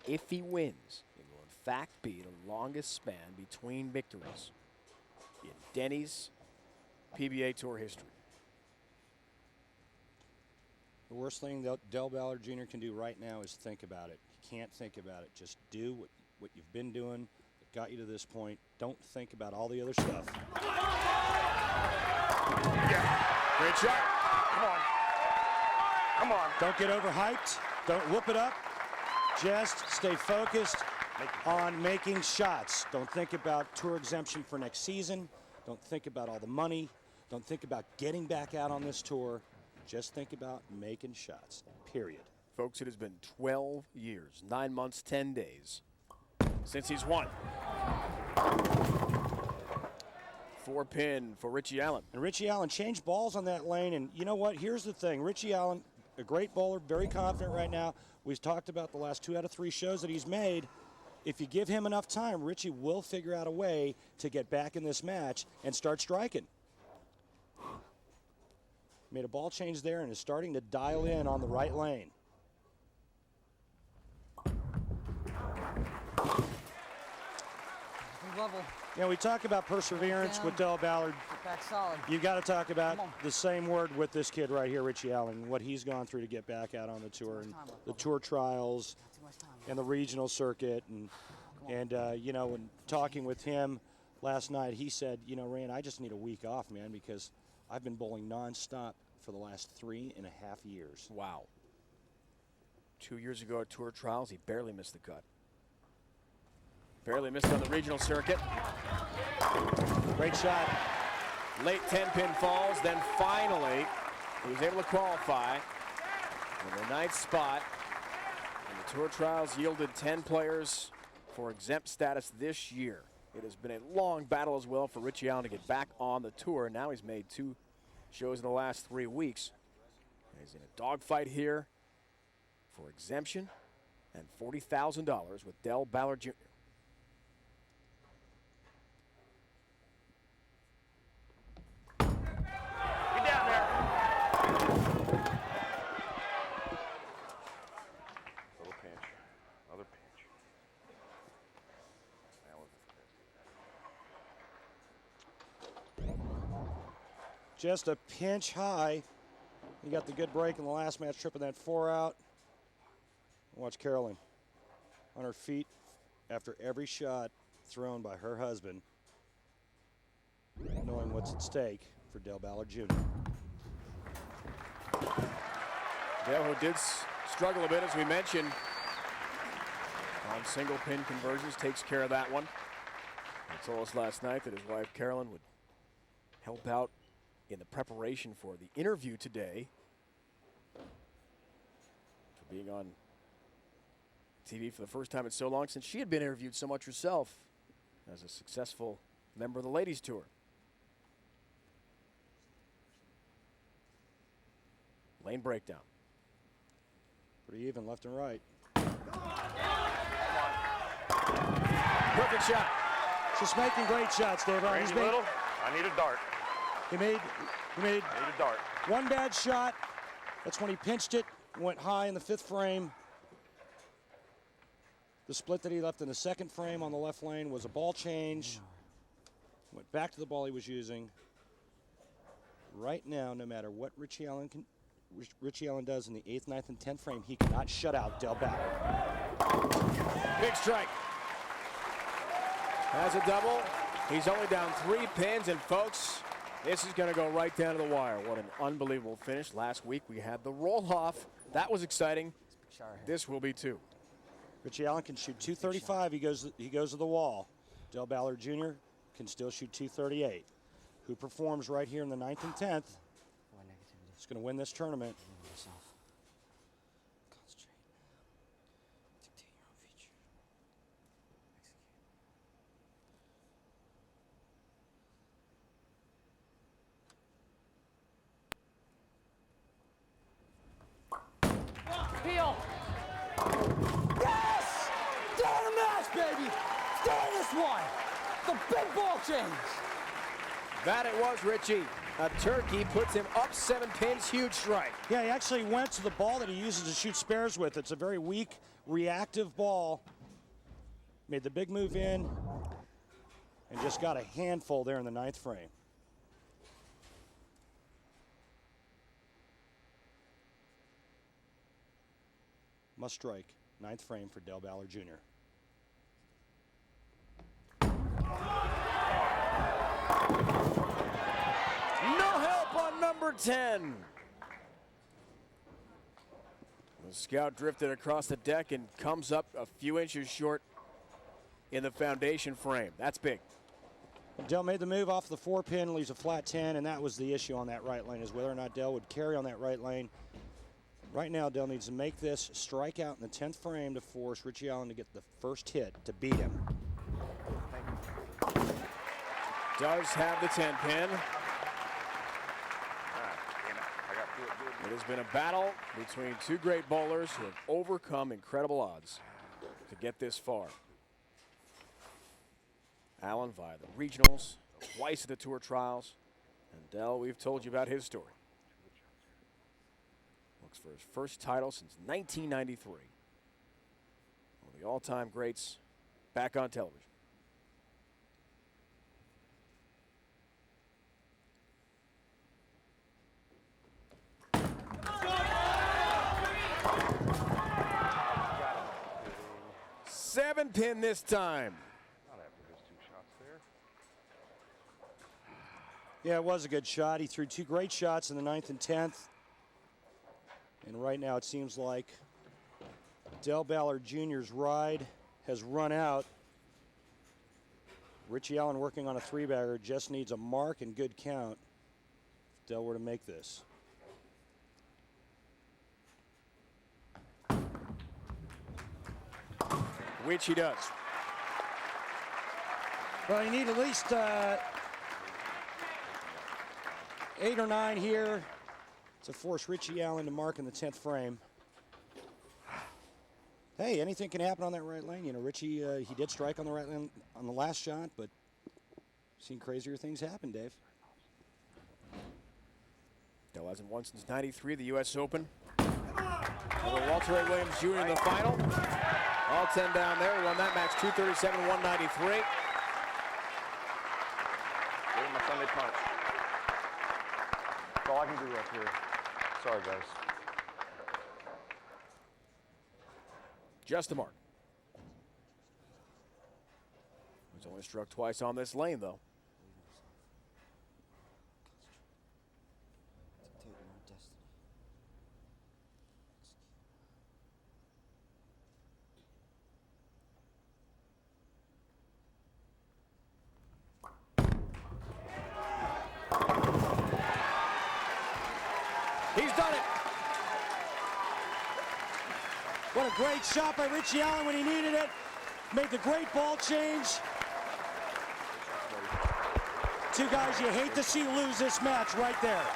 If he wins, it will in fact be the longest span between victories in Denny's PBA Tour history. The worst thing that Del Ballard Jr. can do right now is think about it. You can't think about it. Just do what you've been doing that got you to this point. Don't think about all the other stuff. Yeah. Great shot. Come on. Come on. Don't get overhyped. Don't whoop it up. Just stay focused on making shots. Don't think about tour exemption for next season. Don't think about all the money. Don't think about getting back out on this tour. Just think about making shots, period. Folks, it has been 12 years, 9 months, 10 days since he's won. 4-pin for Ritchie Allen. And Ritchie Allen changed balls on that lane, and you know what? Here's the thing. Ritchie Allen, a great bowler, very confident right now. We've talked about the last 2 out of 3 shows that he's made. If you give him enough time, Ritchie will figure out a way to get back in this match and start striking. Made a ball change there and is starting to dial in on the right lane. Level. You know, we talk about perseverance with Del Ballard. Get back solid. You got to talk about the same word with this kid right here, Ritchie Allen, what he's gone through to get back out on the tour, and the tour trials, and the regional circuit, and you know, when talking with him last night, he said, you know, Rand, I just need a week off, man, because I've been bowling nonstop for the last 3.5 years. Wow. 2 years ago at tour trials, he barely missed the cut. Barely missed on the regional circuit. Great shot. Late 10-pin falls, then finally he was able to qualify in the 9th spot. And the tour trials yielded 10 players for exempt status this year. It has been a long battle as well for Ritchie Allen to get back on the tour. Now he's made 2 shows in the last 3 weeks. He's in a dogfight here for exemption and $40,000 with Del Ballard Jr. Just a pinch high. He got the good break in the last match, tripping that 4 out. Watch Carolyn on her feet after every shot thrown by her husband, knowing what's at stake for Del Ballard Jr. Del, who did struggle a bit, as we mentioned, on single pin conversions, takes care of that one. He told us last night that his wife Carolyn would help out in the preparation for the interview today, for being on TV for the first time in so long, since she had been interviewed so much herself as a successful member of the ladies tour. Lane breakdown. Pretty even left and right. Perfect shot. Just making great shots, Dave. Randy Little, I need a dart. He made I need a dart. one bad shot. That's when he pinched it, went high in the 5th frame. The split that he left in the 2nd frame on the left lane was a ball change. Went back to the ball he was using. Right now, no matter what Ritchie Allen does in the 8th, 9th, and 10th frame, he cannot shut out Del Ballard. Big strike. Has a double. He's only down 3 pins, and folks, this is going to go right down to the wire. What an unbelievable finish. Last week we had the roll-off. That was exciting. This will be too. Ritchie Allen can shoot 235. He goes to the wall. Del Ballard Jr. can still shoot 238. Who performs right here in the 9th and 10th is going to win this tournament. Peel. Yes! Stay in the match, baby! Stay in this one! The big ball change! That it was, Ritchie. A turkey puts him up 7 pins, huge strike. Yeah, he actually went to the ball that he uses to shoot spares with. It's a very weak, reactive ball. Made the big move in and just got a handful there in the 9th frame. Must strike, 9th frame for Del Ballard Jr. No help on number 10. The scout drifted across the deck and comes up a few inches short in the foundation frame. That's big. Del made the move off the 4-pin, leaves a flat 10, and that was the issue on that right lane, is whether or not Del would carry on that right lane. Right now, Del needs to make this strike out in the 10th frame to force Ritchie Allen to get the first hit to beat him. Does have the 10-pin. It has been a battle between two great bowlers who have overcome incredible odds to get this far. Allen via the regionals, twice at the tour trials, and Del, we've told you about his story. Looks for his first title since 1993. One of the all-time greats back on television. Seven pin this time. Yeah, it was a good shot. He threw two great shots in the 9th and 10th. And right now it seems like Del Ballard Jr.'s ride has run out. Ritchie Allen working on a 3-bagger, just needs a mark and good count if Del were to make this. Which he does. Well, you need at least 8 or 9 here to force Ritchie Allen to mark in the 10th frame. Hey, anything can happen on that right lane. You know, Ritchie, he did strike on the right lane on the last shot, but seen crazier things happen, Dave. Del hasn't won since '93, the U.S. Open. Walter A. Williams Jr. in the final. All 10 down there. He won that match 237-193. Give him a Sunday punch. That's all I can do up here. Sorry, guys. Just a mark. He's only struck twice on this lane, though. He's done it. What a great shot by Ritchie Allen when he needed it. Made the great ball change. Two guys you hate to see lose this match right there.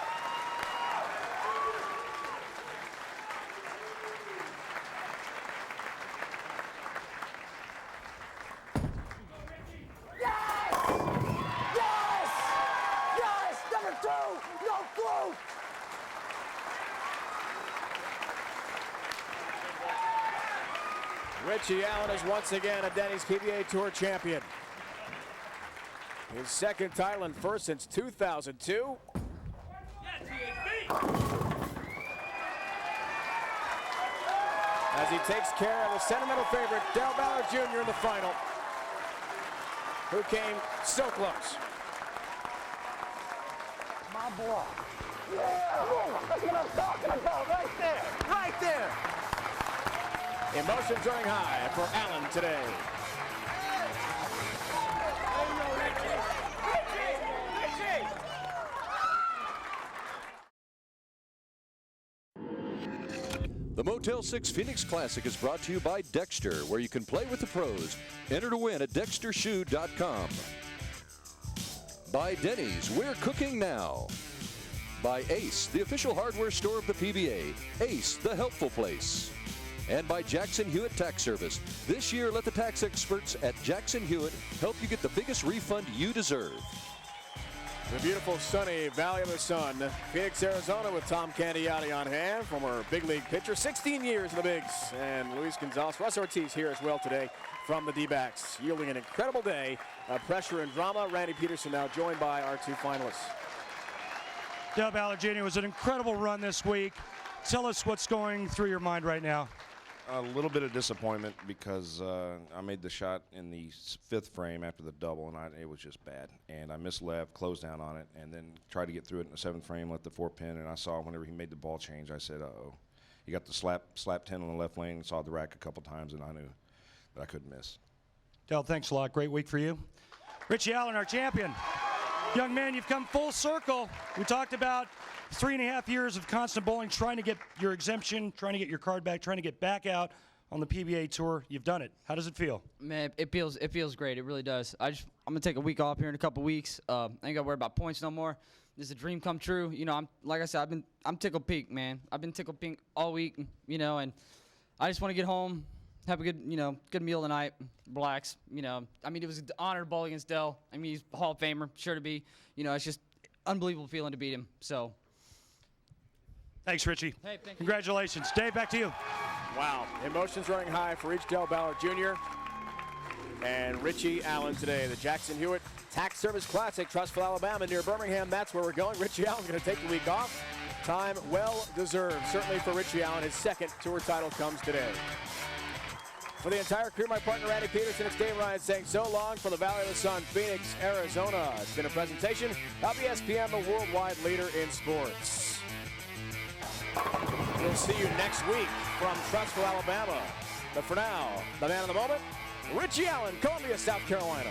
Ritchie Allen is once again a Denny's PBA Tour champion. His second title and first since 2002. As he takes care of the sentimental favorite, Del Ballard Jr. in the final, who came so close. My boy. Yeah, that's what I'm talking about right there. Right there. Emotions running high for Allen today. The Motel 6 Phoenix Classic is brought to you by Dexter, where you can play with the pros. Enter to win at dextershoe.com. By Denny's, we're cooking now. by Ace, the official hardware store of the PBA. Ace, the helpful place. And by Jackson Hewitt Tax Service. This year, let the tax experts at Jackson Hewitt help you get the biggest refund you deserve. The beautiful sunny Valley of the Sun, Phoenix, Arizona, with Tom Candiotti on hand, former big league pitcher, 16 years in the bigs, and Luis Gonzalez, Russ Ortiz here as well today from the D-backs, yielding an incredible day of pressure and drama. Randy Peterson now joined by our two finalists. Dale Ballard Jr. was an incredible run this week. Tell us what's going through your mind right now. A little bit of disappointment because I made the shot in the fifth frame after the double, and it was just bad. And I missed left, closed down on it, and then tried to get through it in the seventh frame, let the 4-pin, and I saw whenever he made the ball change, I said, uh-oh. He got the slap 10 on the left lane, saw the rack a couple times, and I knew that I couldn't miss. Dale, thanks a lot. Great week for you. Ritchie Allen, our champion. Young man, you've come full circle. We talked about 3.5 years of constant bowling, trying to get your exemption, trying to get your card back, trying to get back out on the PBA tour. You've done it. How does it feel? Man, it feels great. It really does. I'm gonna take a week off here in a couple weeks. I ain't gotta worry about points no more. This is a dream come true. You know, like I said, I'm tickled pink, man. I've been tickled pink all week. You know, and I just want to get home, have a good meal tonight, relax. You know, I mean, it was an honor to bowl against Dell. I mean, he's a Hall of Famer, sure to be. You know, it's just unbelievable feeling to beat him. So. Thanks, Ritchie. Hey, thank you. Congratulations. Dave, back to you. Wow, emotions running high for each Dale Ballard Jr. and Ritchie Allen today. The Jackson Hewitt Tax Service Classic, Trussville, Alabama, near Birmingham. That's where we're going. Ritchie Allen's going to take the week off. Time well deserved, certainly for Ritchie Allen. His second tour title comes today. For the entire crew, my partner Randy Peterson, it's Dave Ryan saying so long from the Valley of the Sun, Phoenix, Arizona. It's been a presentation of ESPN, the worldwide leader in sports. We'll see you next week from Trussville, Alabama. But for now, the man of the moment, Ritchie Allen, Columbia, South Carolina.